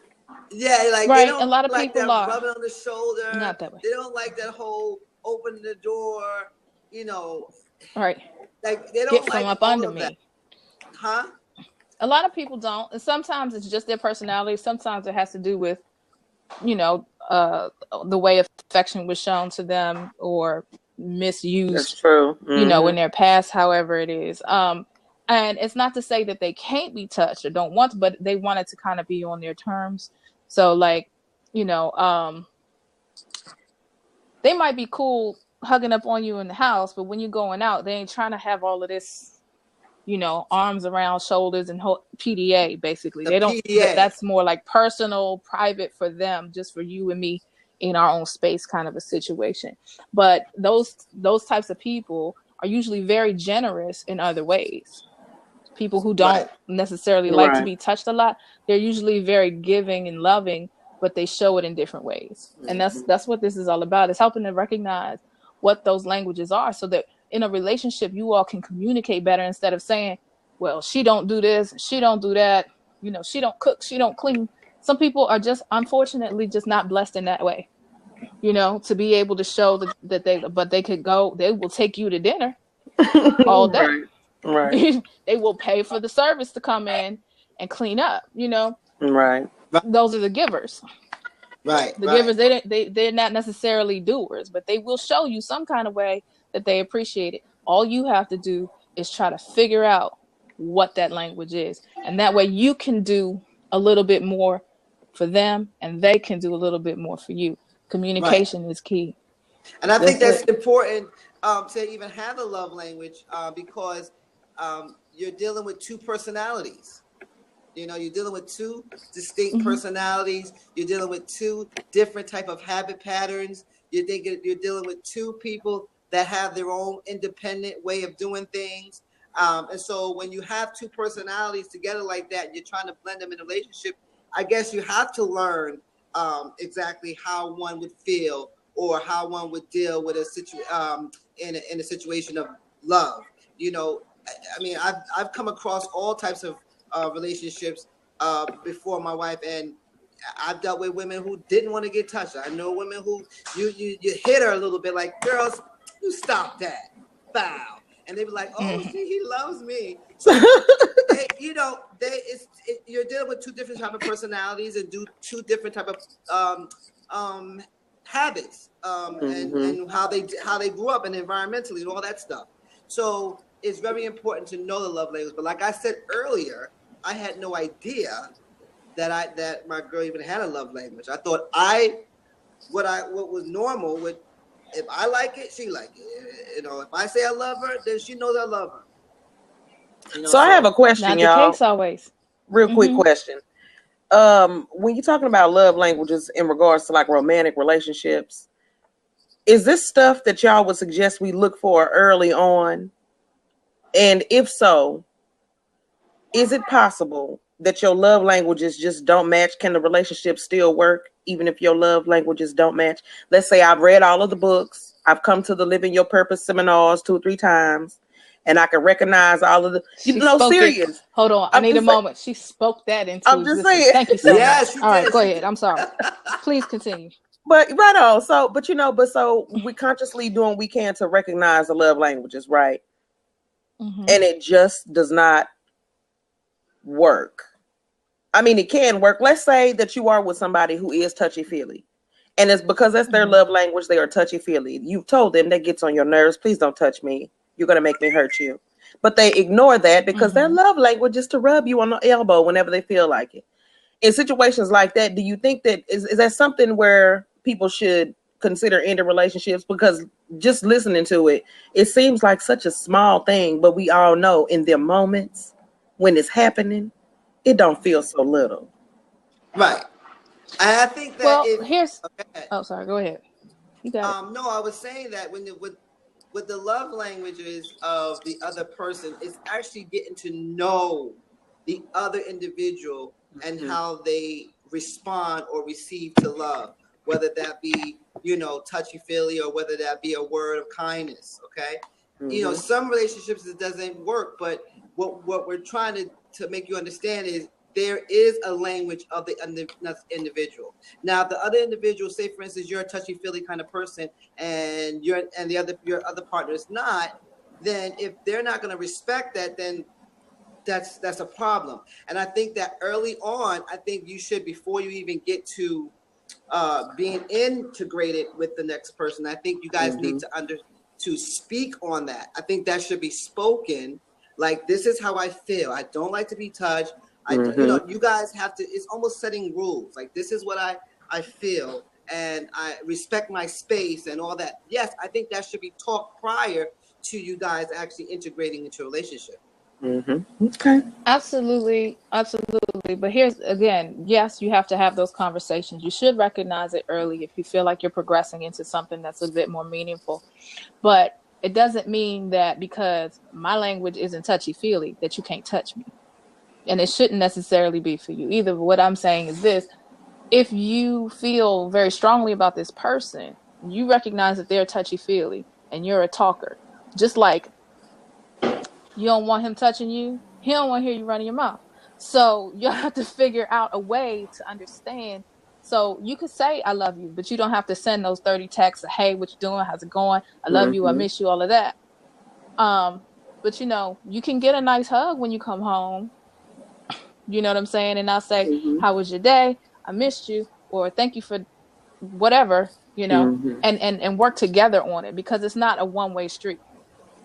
Yeah, like right. They don't a lot of like people that are rubbing on the shoulder. not that way. They don't like that whole open the door. Right. Like they don't get like from up under me. That. Huh? A lot of people don't, and sometimes it's just their personality. Sometimes it has to do with, the way affection was shown to them or misused. That's true. In their past, however it is. And it's not to say that they can't be touched or don't want to, but they want it to kind of be on their terms. So like, they might be cool hugging up on you in the house, but when you're going out, they ain't trying to have all of this, arms around shoulders and PDA, basically. They don't, that's more like personal, private for them, just for you and me in our own space kind of a situation. But those types of people are usually very generous in other ways. People who don't necessarily like to be touched a lot, they're usually very giving and loving, but they show it in different ways. And that's what this is all about. It's helping to recognize what those languages are, so that in a relationship you all can communicate better, instead of saying, well, she don't do this, she don't do that, she don't cook, she don't clean. Some people are just, unfortunately, just not blessed in that way, to be able to show that they will take you to dinner all day. Right. They will pay for the service to come in and clean up, Right. those are the givers. Right. The givers, they're not necessarily doers, but they will show you some kind of way that they appreciate it. All you have to do is try to figure out what that language is, and that way you can do a little bit more for them, and they can do a little bit more for you. Communication is key. And I think that's important to even have a love language because you're dealing with two personalities. You know, you're dealing with two distinct personalities. You're dealing with two different type of habit patterns. You're dealing with two people that have their own independent way of doing things. And so when you have two personalities together like that, and you're trying to blend them in a relationship, I guess you have to learn exactly how one would feel or how one would deal with a in a situation of love. You know, I mean, I've come across all types of relationships before my wife, and I've dealt with women who didn't want to get touched. I know women who you hit her a little bit, like, girls, you stop that, bow, and they be like, oh, he loves me. So you're dealing with two different type of personalities and do two different type of habits and how they grew up and environmentally and all that stuff. So it's very important to know the love language. But like I said earlier, I had no idea that my girl even had a love language. I thought what was normal would, if I like it, she like it. You know, if I say I love her, then she knows I love her. You know, so I have a question, not y'all. the case always. Real quick question. When you're talking about love languages in regards to like romantic relationships, is this stuff that y'all would suggest we look for early on? And if so, is it possible that your love languages just don't match? Can the relationship still work even if your love languages don't match? Let's say I've read all of the books. I've come to the Living Your Purpose seminars 2 or 3 times, and I can recognize all of the, serious. Hold on. I need a moment. She spoke that into I'm just saying. Thank you so much. Yes, all right, go ahead. I'm sorry. Please continue. But right on. So, so we consciously doing what we can to recognize the love languages, right? And it just does not work. I mean, it can work. Let's say that you are with somebody who is touchy-feely, and it's because that's their love language. They are touchy-feely. You've told them that gets on your nerves. Please don't touch me. You're going to make me hurt you. But they ignore that because their love language is to rub you on the elbow whenever they feel like it. In situations like that, do you think that is that something where people should consider ending relationships? Because just listening to it, it seems like such a small thing, but we all know in their moments when it's happening, it don't feel so little. Right. I think that sorry, go ahead. You got it. No, I was saying that with the love languages of the other person, it's actually getting to know the other individual and how they respond or receive to love, whether that be, touchy-feely or whether that be a word of kindness, okay? You know, some relationships it doesn't work, but what we're trying to make you understand is there is a language of the individual. Now, if the other individual, say for instance, you're a touchy-feely kind of person, and your other partner is not, then if they're not going to respect that, then that's a problem. And I think that early on, I think you should, before you even get to being integrated with the next person, I think you guys need to speak on that. I think that should be spoken. Like, this is how I feel. I don't like to be touched. You guys have to, it's almost setting rules. Like, this is what I feel, and I respect my space and all that. Yes, I think that should be talked prior to you guys actually integrating into a relationship. Okay. Absolutely. But here's, again, yes, you have to have those conversations. You should recognize it early if you feel like you're progressing into something that's a bit more meaningful. But it doesn't mean that because my language isn't touchy-feely that you can't touch me. And it shouldn't necessarily be for you either. But what I'm saying is this: if you feel very strongly about this person, you recognize that they're touchy-feely and you're a talker. Just like you don't want him touching you, he don't want to hear you running your mouth. So you have to figure out a way to understand. So you could say, I love you, but you don't have to send those 30 texts of, hey, what you doing? How's it going? I love you. I miss you, all of that. But you can get a nice hug when you come home. You know what I'm saying? And I'll say, Mm-hmm. how was your day? I missed you, or thank you for whatever, Mm-hmm. and work together on it, because it's not a one-way street.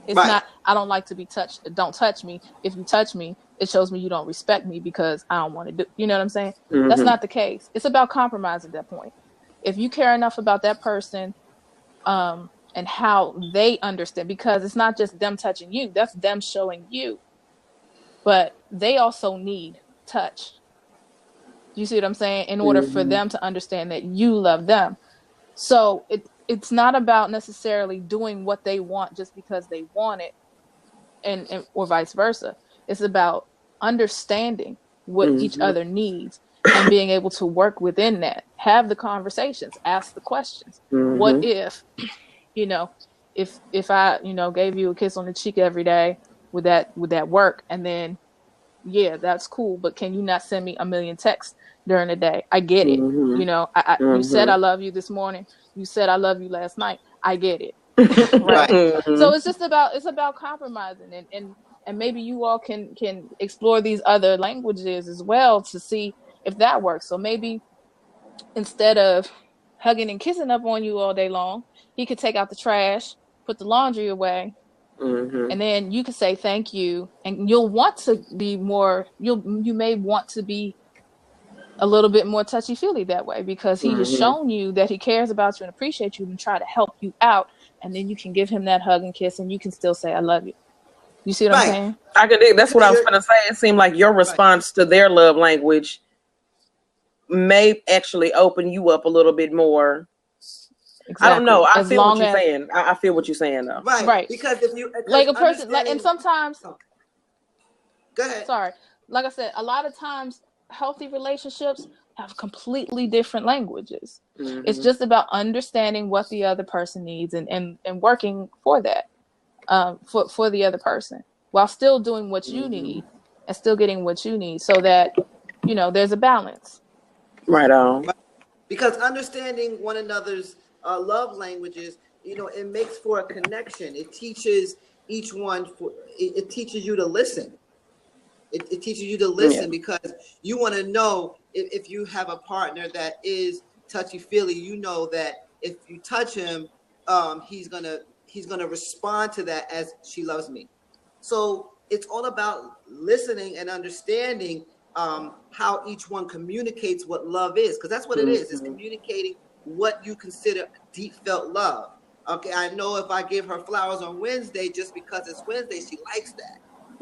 It's Right. not, I don't like to be touched. Don't touch me. If you touch me, it shows me you don't respect me because I don't want to do, you know what I'm saying? That's Mm-hmm. not the case. It's about compromise at that point. If you care enough about that person, and how they understand, because it's not just them touching you, that's them showing you, but they also need touch. You see what I'm saying? In order for Mm-hmm. them to understand that you love them. So it's not about necessarily doing what they want just because they want it, and or vice versa. It's about understanding what each Mm-hmm. other needs and being able to work within that. Have the conversations, ask the questions. What Mm-hmm. if, you know, if I, gave you a kiss on the cheek every day, would that work? And then, yeah, that's cool, but can you not send me a million texts during the day? I get it. Mm-hmm. You said Mm-hmm. I love you this morning. You said I love you last night. I get it. Right. Right. So Mm-hmm. it's about compromising, and maybe you all can explore these other languages as well to see if that works. So maybe instead of hugging and kissing up on you all day long, he could take out the trash, put the laundry away, Mm-hmm. and then you could say thank you, and you'll want to be more, you may want to be a little bit more touchy-feely that way, because he has Mm-hmm. shown you that he cares about you and appreciates you and try to help you out, and then you can give him that hug and kiss, and you can still say I love you. You see what I'm Right. saying? I can dig. That's what Because I was you're going to say. It seemed like your right. response to their love language may actually open you up a little bit more. I don't know. Exactly. I As feel what long you're as, saying. I feel what you're saying, though. Right. right, Because if you like because a person, like, and understanding. sometimes, Oh, go ahead. sorry, like I said, a lot of times healthy relationships have completely different languages. It's Mm-hmm. just about understanding what the other person needs, and working for that, for the other person, while still doing what you Mm-hmm. need and still getting what you need, so that there's a balance. Right on. Right. Because understanding one another's love languages, it makes for a connection. It teaches each one it teaches you to listen. It teaches you to Yeah. listen because you want to know if you have a partner that is touchy feely. You know that if you touch him, he's gonna respond to that as she loves me. So it's all about listening and understanding how each one communicates what love is, because that's what it is. It's Mm-hmm. communicating what you consider deep felt love. Okay, I know if I give her flowers on Wednesday just because it's Wednesday, she likes that.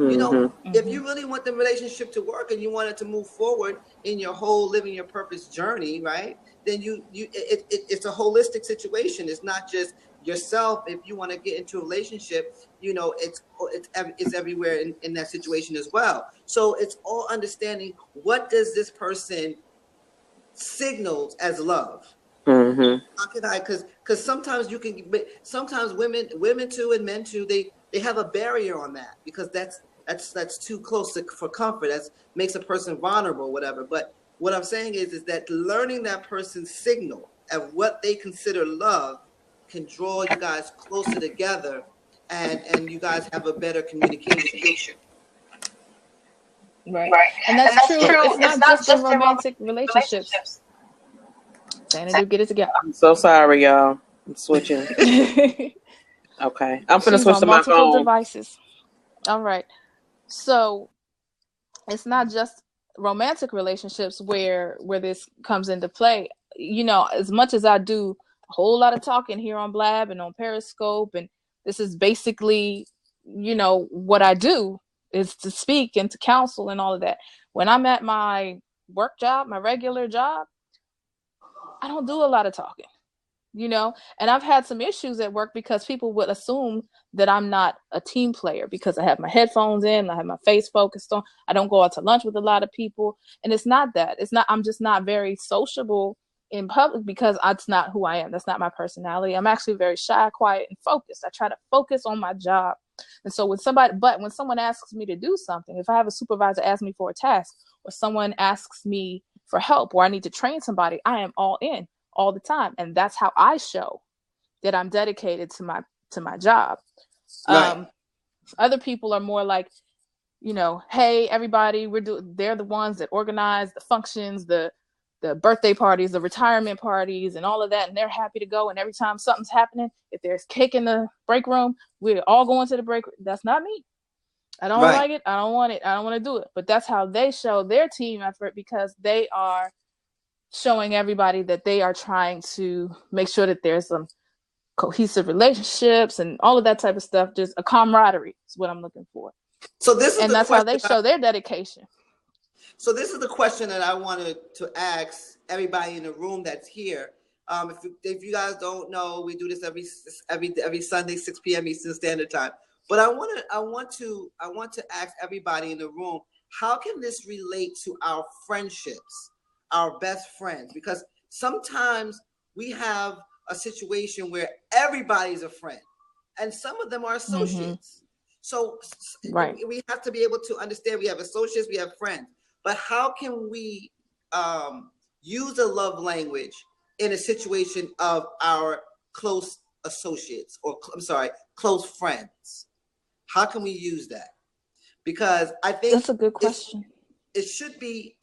You know, Mm-hmm. if Hmm. you really want the relationship to work and you want it to move forward in your whole living your purpose journey, right? Then it's a holistic situation. It's not just yourself. If you want to get into a relationship, it's everywhere in that situation as well. So it's all understanding what does this person signals as love. Mm-hmm. How can I? Because sometimes you can, but sometimes women too, and men too, they have a barrier on that because that's too close for comfort. That makes a person vulnerable, whatever. But what I'm saying is that learning that person's signal of what they consider love can draw you guys closer together, and you guys have a better communication. Right. Right. And And that's that's true. true. It's It's not not just in just in romantic relationships. relationships. Xanadu, get it together. I'm so sorry, y'all. I'm switching. Okay. I'm finna She's switch on to my multiple phone. devices. All right. So it's not just romantic relationships where this comes into play. As much as I do a whole lot of talking here on Blab and on Periscope, and this is basically, what I do is to speak and to counsel and all of that. When I'm at my work job, my regular job, I don't do a lot of talking. And I've had some issues at work because people would assume that I'm not a team player because I have my headphones in, I have my face focused on, I don't go out to lunch with a lot of people. And it's not that. I'm just not very sociable in public because that's not who I am. That's not my personality. I'm actually very shy, quiet, and focused. I try to focus on my job. And so when someone asks me to do something, if I have a supervisor ask me for a task, or someone asks me for help, or I need to train somebody, I am all in all the time, and that's how I show that I'm dedicated to my job. Right. Other people are more like, hey everybody, they're the ones that organize the functions, the birthday parties, the retirement parties, and all of that, and they're happy to go. And every time something's happening, if there's cake in the break room, we're all going to the break room. That's not me. I don't like it. I don't want it. I don't want to do it. But that's how they show their team effort, because they are showing everybody that they are trying to make sure that there's some cohesive relationships and all of that type of stuff. Just a camaraderie is what I'm looking for. So this is that's how they show their dedication. So this is the question that I wanted to ask everybody in the room that's here. If you guys don't know, we do this every Sunday, 6 p.m. Eastern Standard Time. But I want to ask everybody in the room, how can this relate to our friendships, our best friends? Because sometimes we have a situation where everybody's a friend, and some of them are associates. Mm-hmm. So we have to be able to understand we have associates, we have friends, but how can we use a love language in a situation of our close associates, or close friends? How can we use that? Because I think that's a good question. It should be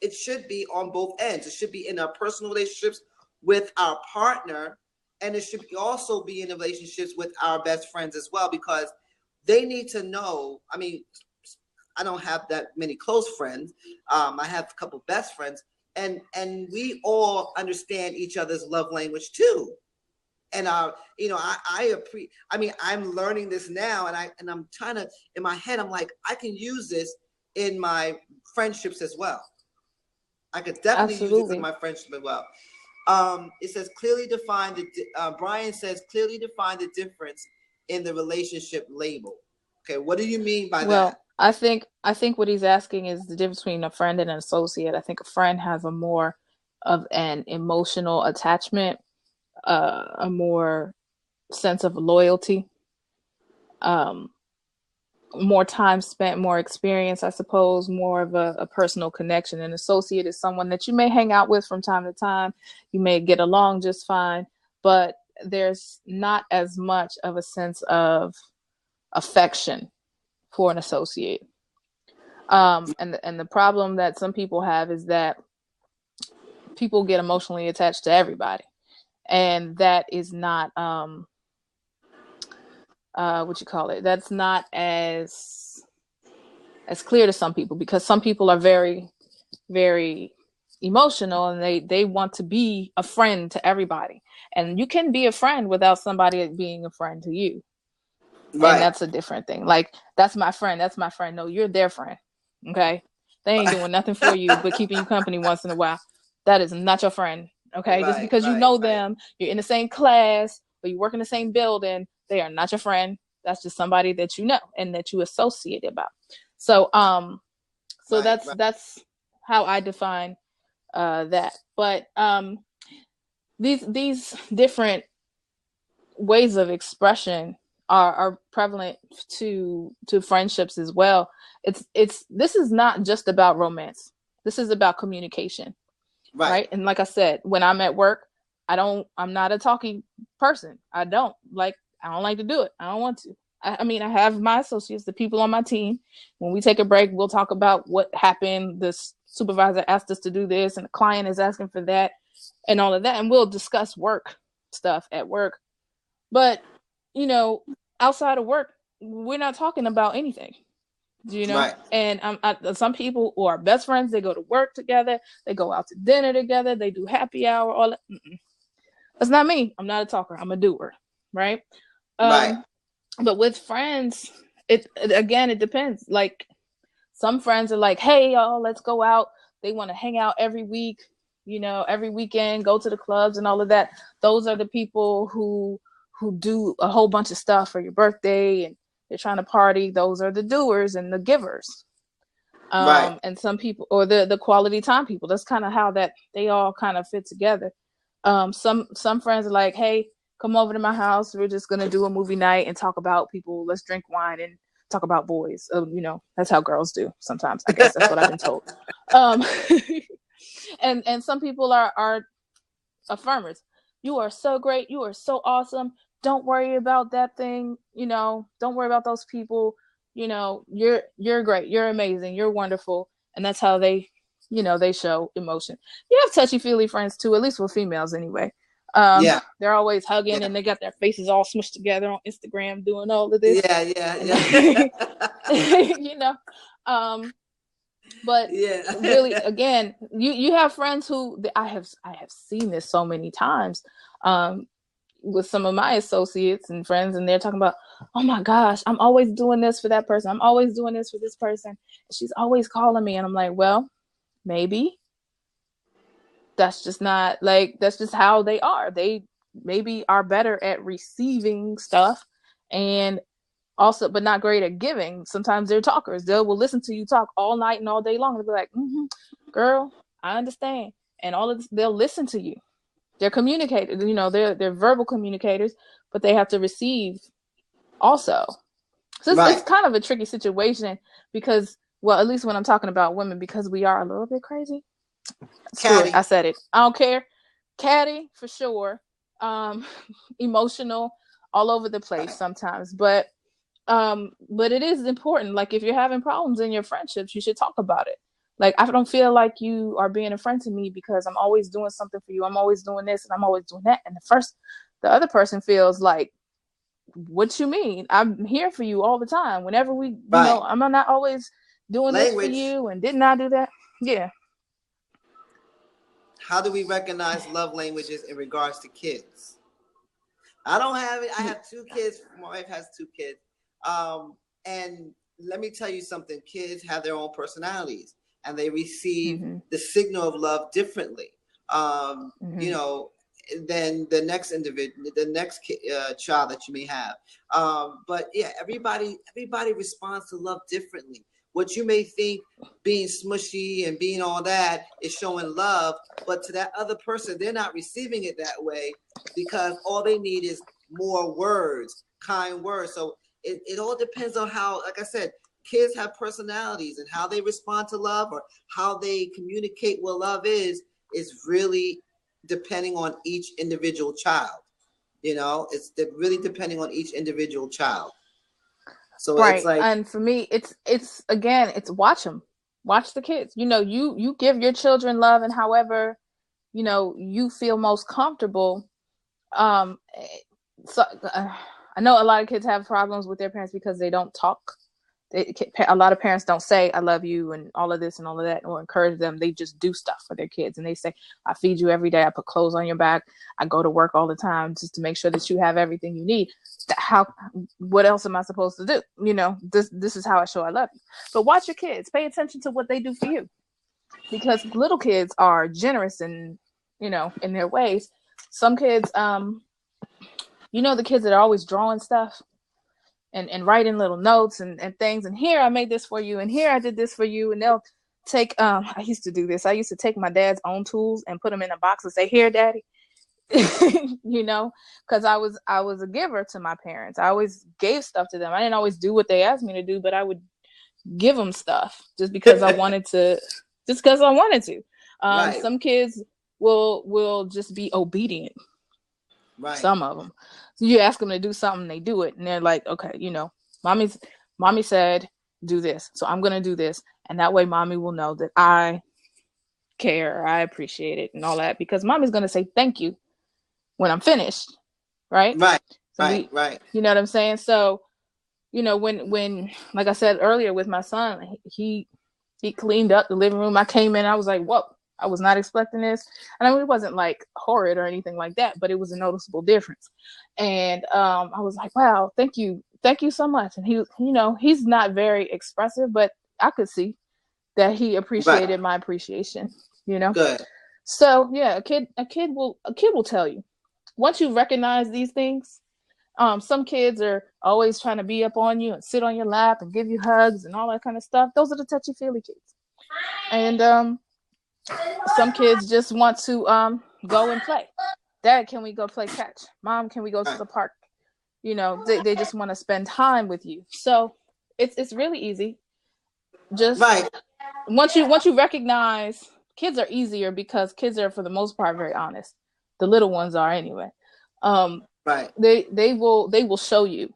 on both ends. It should be in our personal relationships with our partner, and it should also be in relationships with our best friends as well, because they need to know. I mean, I don't have that many close friends. I have a couple best friends, and we all understand each other's love language too. And I'm learning this now, and I'm trying to, in my head, I'm like, I can use this in my friendships as well. I could definitely use this in my friendship as well. It says clearly define Brian says clearly define the difference in the relationship label. Okay, what do you mean by that? Well, I think what he's asking is the difference between a friend and an associate. I think a friend has a more of an emotional attachment, a more sense of loyalty, more time spent, more experience, I suppose, more of a personal connection. An associate is someone that you may hang out with from time to time. You may get along just fine, but there's not as much of a sense of affection for an associate. And the problem that some people have is that people get emotionally attached to everybody, and that is not that's not as clear to some people, because some people are very, very emotional, and they want to be a friend to everybody. And you can be a friend without somebody being a friend to you. Right. And that's a different thing. Like, that's my friend. No, you're their friend. Okay. They ain't doing nothing for you but keeping you company once in a while. That is not your friend. Okay. Just because you know them, you're in the same class, or you work in the same building, they are not your friend. That's just somebody that you know and that you associate about. So that's how I define that. But these different ways of expression are prevalent to friendships as well. This is not just about romance. This is about communication, right? And like I said, when I'm at work, I'm not a talking person. I don't like to do it. I don't want to. I mean, I have my associates, the people on my team. When we take a break, we'll talk about what happened. The supervisor asked us to do this, and the client is asking for that, and all of that. And we'll discuss work stuff at work. But, outside of work, we're not talking about anything, Right. And some people who are best friends, they go to work together, they go out to dinner together, they do happy hour, all that. That's not me. I'm not a talker. I'm a doer, right? Right. But with friends, it depends. Like, some friends are like, hey, y'all, let's go out. They want to hang out every week, every weekend, go to the clubs and all of that. Those are the people who do a whole bunch of stuff for your birthday, and they're trying to party. Those are the doers and the givers. Right. And some people, or the quality time people, that's kind of how that they all kind of fit together. Some friends are like, hey, come over to my house. We're just going to do a movie night and talk about people. Let's drink wine and talk about boys. That's how girls do sometimes. I guess that's what I've been told. And some people are affirmers. You are so great. You are so awesome. Don't worry about that thing. Don't worry about those people. you're great, you're amazing, you're wonderful. And that's how they, they show emotion. You have touchy-feely friends too, at least with females anyway. Yeah. They're always hugging, Yeah. and they got their faces all smushed together on Instagram doing all of this. Yeah. But yeah. really, again, you have friends who I have seen this so many times with some of my associates and friends, and they're talking about, oh my gosh, I'm always doing this for that person, I'm always doing this for this person, she's always calling me. And I'm like, well, maybe that's just not like, that's just how they are. They maybe are better at receiving stuff, and also, but not great at giving. Sometimes they're talkers. They will listen to you talk all night and all day long. They'll be like, girl, I understand. And all of this, they'll listen to you. They're communicators, they're verbal communicators, but they have to receive also. So it's kind of a tricky situation because, well, at least when I'm talking about women, because we are a little bit crazy. Screw it, I said it. I don't care. Catty for sure. Emotional, all over the place sometimes, but it is important. Like, if you're having problems in your friendships, you should talk about it. Like, I don't feel like you are being a friend to me because I'm always doing something for you. I'm always doing this and I'm always doing that. And the other person feels like, what you mean? I'm here for you all the time. Whenever we, I'm not always doing this for you, and didn't I do that? Yeah. How do we recognize love languages in regards to kids? I don't have it. I have 2 kids. My wife has 2 kids. And let me tell you something. Kids have their own personalities, and they receive the signal of love differently. Than the next individual, the next child that you may have. But yeah, everybody responds to love differently. What you may think being smushy and being all that is showing love, but to that other person, they're not receiving it that way, because all they need is more words, kind words. So it all depends on how, like I said, kids have personalities, and how they respond to love, or how they communicate what love is really depending on each individual child. It's really depending on each individual child. So right. It's like, and for me, it's again, it's watch them, watch the kids. You give your children love, and however you feel most comfortable. I know a lot of kids have problems with their parents because they don't talk. A lot of parents don't say I love you and all of this and all of that, or encourage them. They just do stuff for their kids, and they say, I feed you every day, I put clothes on your back, I go to work all the time just to make sure that you have everything you need. What else am I supposed to do? This is how I show I love you. But watch your kids, pay attention to what they do for you, because little kids are generous in their ways. Some kids, the kids that are always drawing stuff and writing little notes and things, and here I made this for you, and here I did this for you, and they'll take I used to do this. I used to take my dad's own tools and put them in a box and say, here, daddy. Because I was a giver to my parents. I always gave stuff to them. I didn't always do what they asked me to do, but I would give them stuff just because I wanted to. Right. Some kids will just be obedient. Right. Some of them. So you ask them to do something, they do it, and they're like, okay, mommy said do this, so I'm gonna do this, and that way mommy will know that I care, I appreciate it, and all that, because mommy's gonna say thank you when I'm finished, right? Right. So right. You know what I'm saying? So, when like I said earlier with my son, he cleaned up the living room. I came in, I was like, whoa, I was not expecting this. And I mean, it wasn't like horrid or anything like that, but it was a noticeable difference. And I was like, wow, thank you so much. And he, he's not very expressive, but I could see that he appreciated my appreciation. Good. So yeah, a kid will tell you once you recognize these things. Some kids are always trying to be up on you and sit on your lap and give you hugs and all that kind of stuff. Those are the touchy-feely kids. And some kids just want to go and play. Dad, can we go play catch? Mom, can we go to the park? They just want to spend time with you. So it's really easy. Just once you recognize, kids are easier because kids are, for the most part, very honest. The little ones are anyway. They will show you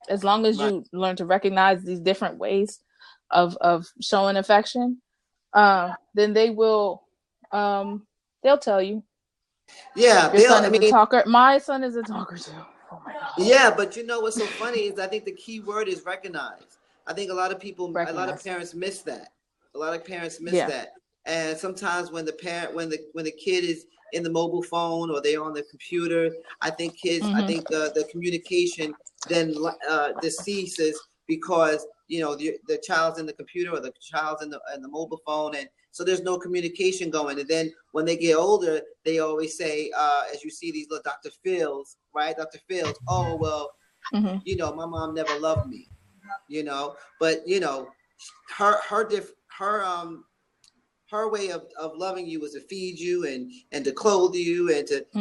As long as you learn to recognize these different ways of showing affection, then they will, they'll tell you. Yeah, Your son is a talker. My son is a talker too. Oh my God. Yeah, but you know what's so funny is I think the key word is recognize. I think a lot of parents miss that. A lot of parents miss that. And sometimes when the kid is in the mobile phone or they're on the computer, I think the communication then ceases because the child's in the computer or the child's in the mobile phone, and so there's no communication going. And then when they get older, they always say, as you see these little Dr. Phil's, right? Dr. Phil's, oh, well, my mom never loved me, but her way of loving you is to feed you and to clothe you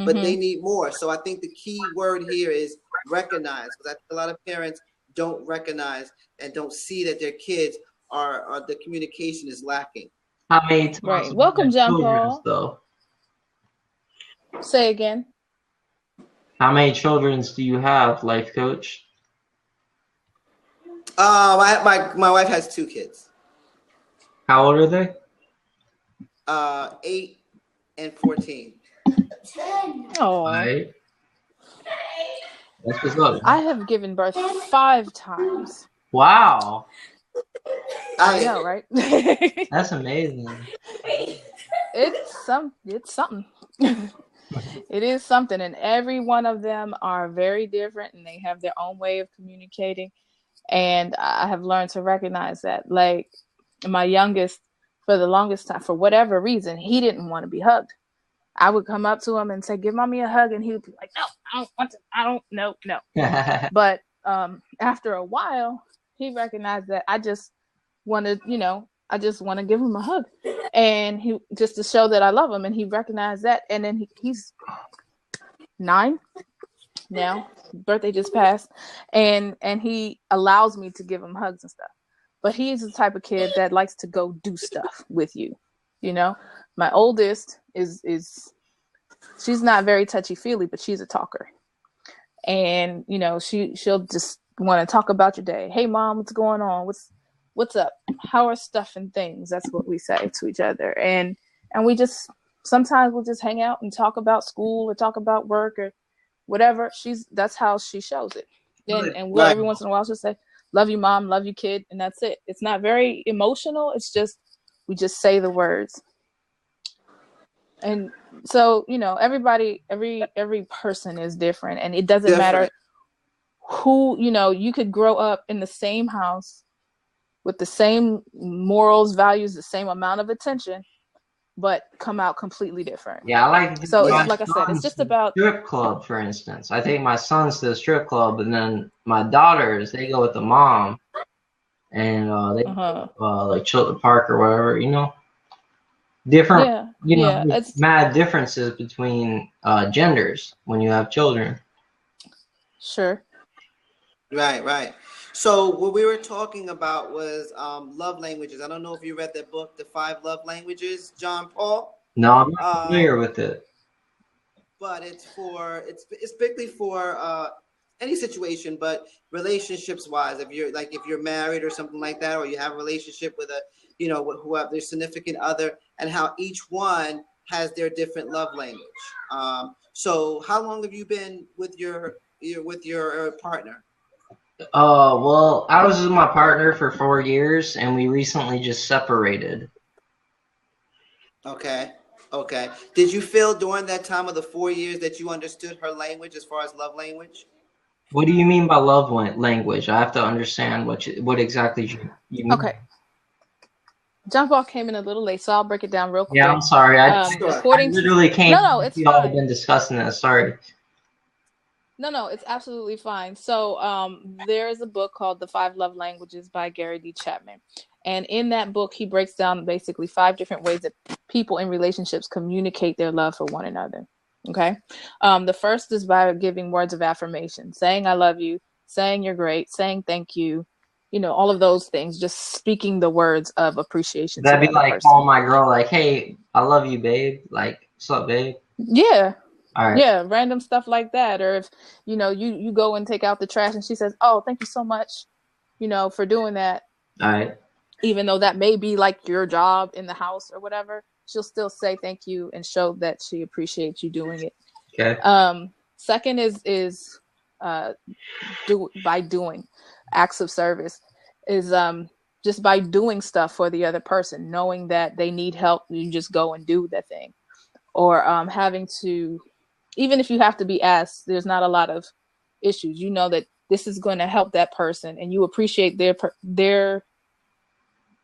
but they need more. So I think the key word here is recognize, because I think a lot of parents don't recognize and don't see that their kids are the communication is lacking. How many times? Right. Welcome, John Paul. Though? Say again. How many children do you have, life coach? My wife has 2 kids. How old are they? 8 and 14. Oh. Right. That's what's up. I have given birth 5 times. Wow. I know, right? That's amazing. It's something. It is something, and every one of them are very different, and they have their own way of communicating. And I have learned to recognize that. Like my youngest, for the longest time, for whatever reason, he didn't want to be hugged. I would come up to him and say, "Give mommy a hug," and he would be like, "No, I don't want to. I don't. No." But after a while, he recognized that I just wanted, I just want to give him a hug, and he just to show that I love him, and he recognized that. And then he's 9 now. Birthday just passed, and he allows me to give him hugs and stuff. But he's the type of kid that likes to go do stuff with you. My oldest is she's not very touchy-feely, but she's a talker. And, she'll just want to talk about your day. Hey, Mom, what's going on? What's up? How are stuff and things? That's what we say to each other. And we just, sometimes we'll just hang out and talk about school or talk about work or whatever. That's how she shows it. And we'll every once in a while she'll say, "Love you, Mom, love you, kid." And that's it. It's not very emotional. It's just, we just say the words. And so, everybody, every person is different, and it doesn't matter who, you could grow up in the same house with the same morals, values, the same amount of attention, but come out completely different. Yeah, I like. So it's like I said, it's just about strip club, for instance. I take my sons to the strip club, and then my daughters, they go with the mom, and they like Chilton Park or whatever, different. It's mad differences between genders when you have children. Sure. Right. So what we were talking about was love languages. I don't know if you read that book, The 5 Love Languages, John Paul. No, I'm not familiar with it. But it's strictly for any situation, but relationships wise, if you're married or something like that, or you have a relationship with whoever their significant other, and how each one has their different love language. So how long have you been with your partner? Well, I was with my partner for 4 years, and we recently just separated. Okay. Did you feel during that time of the 4 years that you understood her language as far as love language? What do you mean by love language? I have to understand what exactly you mean. Okay. John Paul came in a little late, so I'll break it down real quick. Yeah, I'm sorry. I literally came. No, it's you all fine. have been discussing this. Sorry. No, it's absolutely fine. So there is a book called The 5 Love Languages by Gary D. Chapman. And in that book, he breaks down basically 5 different ways that people in relationships communicate their love for one another. Okay. The first is by giving words of affirmation, saying I love you, saying you're great, saying thank you, all of those things, just speaking the words of appreciation. That'd be like calling my girl like, "Hey, I love you, babe. Like, what's up, babe?" Yeah. All right. Yeah, random stuff like that. Or if, you go and take out the trash and she says, "Oh, thank you so much, for doing that." All right. Even though that may be like your job in the house or whatever, she'll still say thank you and show that she appreciates you doing it. Okay. Second is by doing acts of service, is just by doing stuff for the other person, knowing that they need help, you just go and do that thing. Or having to, even if you have to be asked, there's not a lot of issues. You know that this is going to help that person, and you appreciate their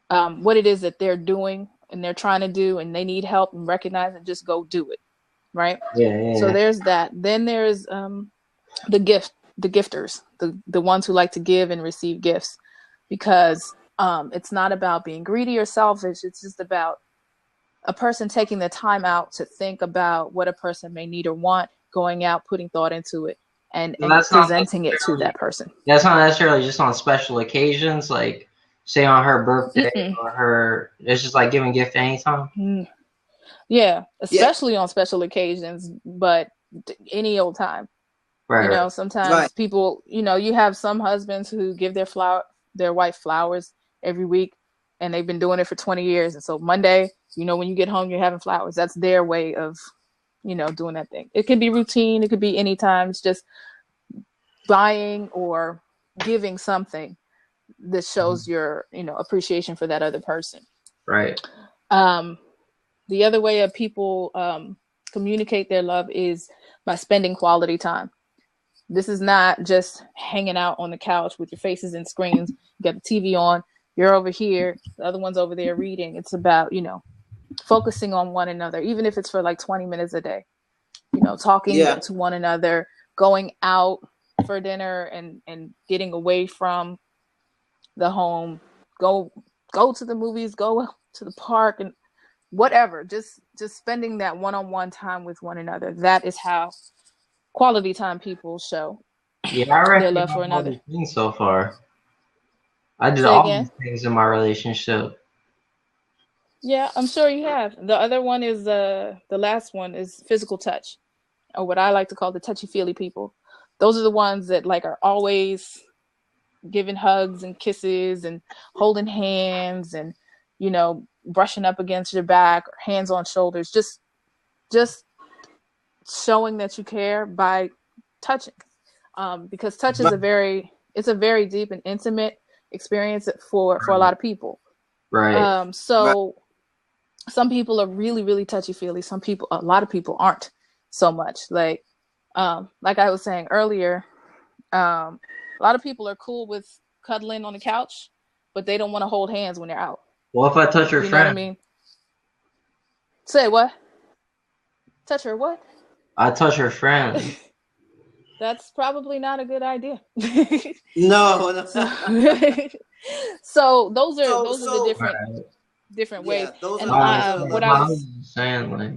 what it is that they're doing and they're trying to do, and they need help, and recognize and just go do it, right? Yeah. So there's that. Then there's the gifters, the ones who like to give and receive gifts, because it's not about being greedy or selfish. It's just about a person taking the time out to think about what a person may need or want, going out, putting thought into it, and That's presenting it to that person. That's not necessarily just on special occasions, like say on her birthday or her. It's just like giving gift anytime. Yeah, especially on special occasions, but any old time. Right. Sometimes people, you have some husbands who give their wife flowers every week, and they've been doing it for 20 years. And so Monday, when you get home, you're having flowers. That's their way of, doing that thing. It could be routine. It could be anytime. It's just buying or giving something that shows your, appreciation for that other person. Right. The other way of people communicate their love is by spending quality time. This is not just hanging out on the couch with your faces in screens. You got the TV on, you're over here, the other one's over there reading. It's about, focusing on one another, even if it's for like 20 minutes a day, talking to one another, going out for dinner and getting away from the home, go to the movies, go to the park, and whatever, just spending that one-on-one time with one another. That is how quality time people show their love for another. All these things so far. I did Say all again? these things in my relationship. Yeah, I'm sure you have. The other one is the last one is physical touch, or what I like to call the touchy-feely people. Those are the ones that like are always giving hugs and kisses and holding hands and brushing up against your back or hands on shoulders, just showing that you care by touching, because touch is a very deep and intimate experience for a lot of people. Right. So some people are really, really touchy-feely. A lot of people aren't so much. Like I was saying earlier, a lot of people are cool with cuddling on the couch, but they don't want to hold hands when they're out. Well, if I touch her You friend, know what I mean? Say what? Touch her what? I touch her friend. That's probably not a good idea. No. So those are the different ways. Those and are what I was saying, like,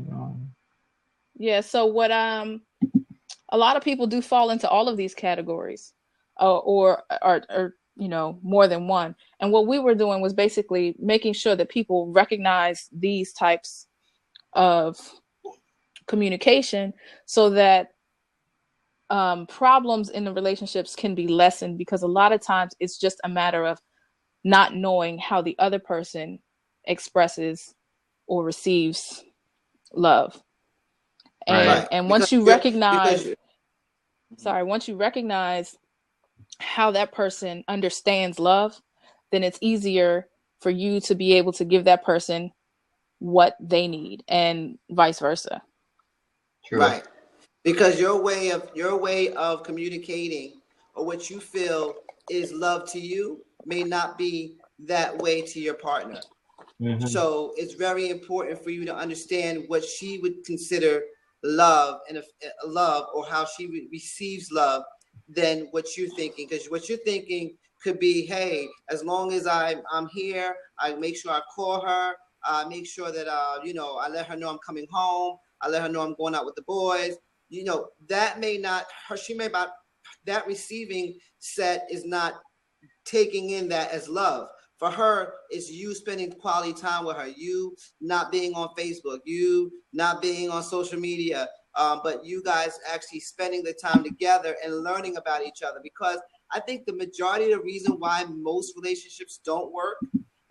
yeah. So what a lot of people do fall into all of these categories, or more than one. And what we were doing was basically making sure that people recognize these types of communication, so that problems in the relationships can be lessened, because a lot of times it's just a matter of not knowing how the other person expresses or receives love. And once you recognize how that person understands love, then it's easier for you to be able to give that person what they need, and vice versa. True. Right. Because your way of communicating, or what you feel is love to you, may not be that way to your partner. Mm-hmm. So it's very important for you to understand what she would consider love, and love, or how she receives love, than what you're thinking. Because what you're thinking could be, hey, as long as I'm here, I make sure I call her, make sure that I let her know I'm coming home, I let her know I'm going out with the boys. That may not, that receiving set is not taking in that as love. For her, it's you spending quality time with her, you not being on Facebook, you not being on social media, but you guys actually spending the time together and learning about each other. Because I think the majority of the reason why most relationships don't work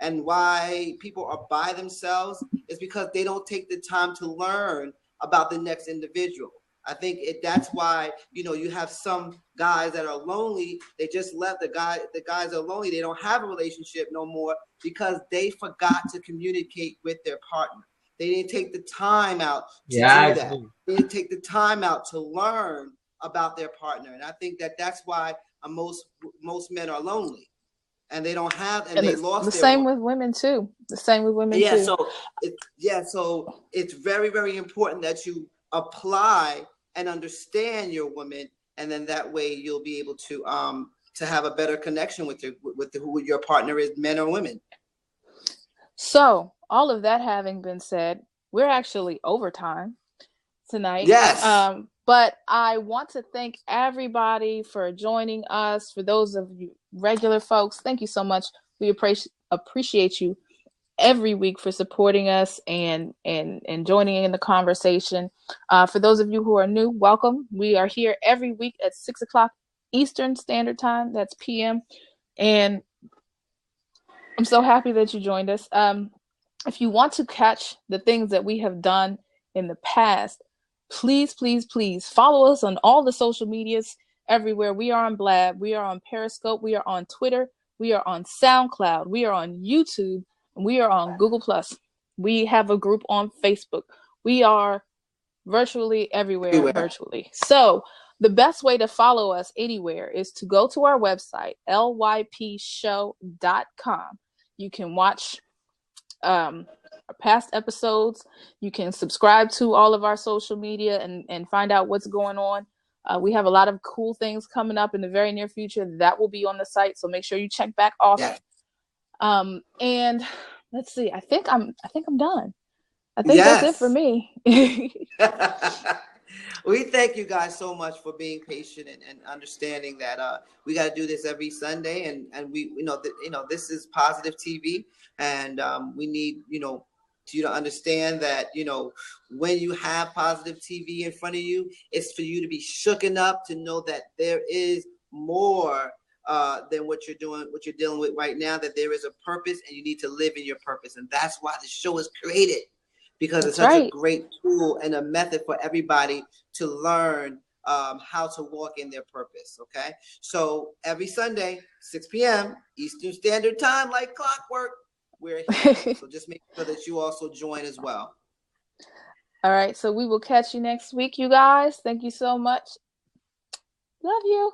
and why people are by themselves is because they don't take the time to learn about the next individual. I think that's why, you have some guys that are lonely. They just left. The guys are lonely. They don't have a relationship no more because they forgot to communicate with their partner. They didn't take the time out to do that. They didn't take the time out to learn about their partner. And I think that's why most men are lonely. And they don't have, and they lost the their same woman. with women too. The same with women Yeah, too. So it's very, very important that you apply and understand your woman, and then that way you'll be able to have a better connection with who your partner is, men or women. So all of that having been said, we're actually overtime tonight. Yes. But I want to thank everybody for joining us. For those of you regular folks, thank you so much. We appreciate you every week for supporting us and joining in the conversation. For those of you who are new, welcome. We are here every week at 6 o'clock Eastern Standard Time. That's PM. And I'm so happy that you joined us. If you want to catch the things that we have done in the past, please, please, please follow us on all the social medias everywhere. We are on Blab. We are on Periscope. We are on Twitter. We are on SoundCloud. We are on YouTube. And we are on Google+. We have a group on Facebook. We are virtually everywhere. Virtually. So the best way to follow us anywhere is to go to our website, lypshow.com. You can watch our past episodes. You can subscribe to all of our social media and find out what's going on. We have a lot of cool things coming up in the very near future that will be on the site, so make sure you check back often. Yeah. And let's see. I think I'm done. I think that's it for me. We thank you guys so much for being patient and understanding that we got to do this every Sunday, and we this is positive TV, and we need you to understand that when you have positive TV in front of you, it's for you to be shooken up to know that there is more than what you're dealing with right now, that there is a purpose and you need to live in your purpose. And that's why the show is created, because it's such a great tool and a method for everybody to learn how to walk in their purpose. Okay. So every Sunday, 6 p.m. Eastern Standard Time, like clockwork, we're here. So just make sure that you also join as well. All right. So we will catch you next week, you guys. Thank you so much. Love you.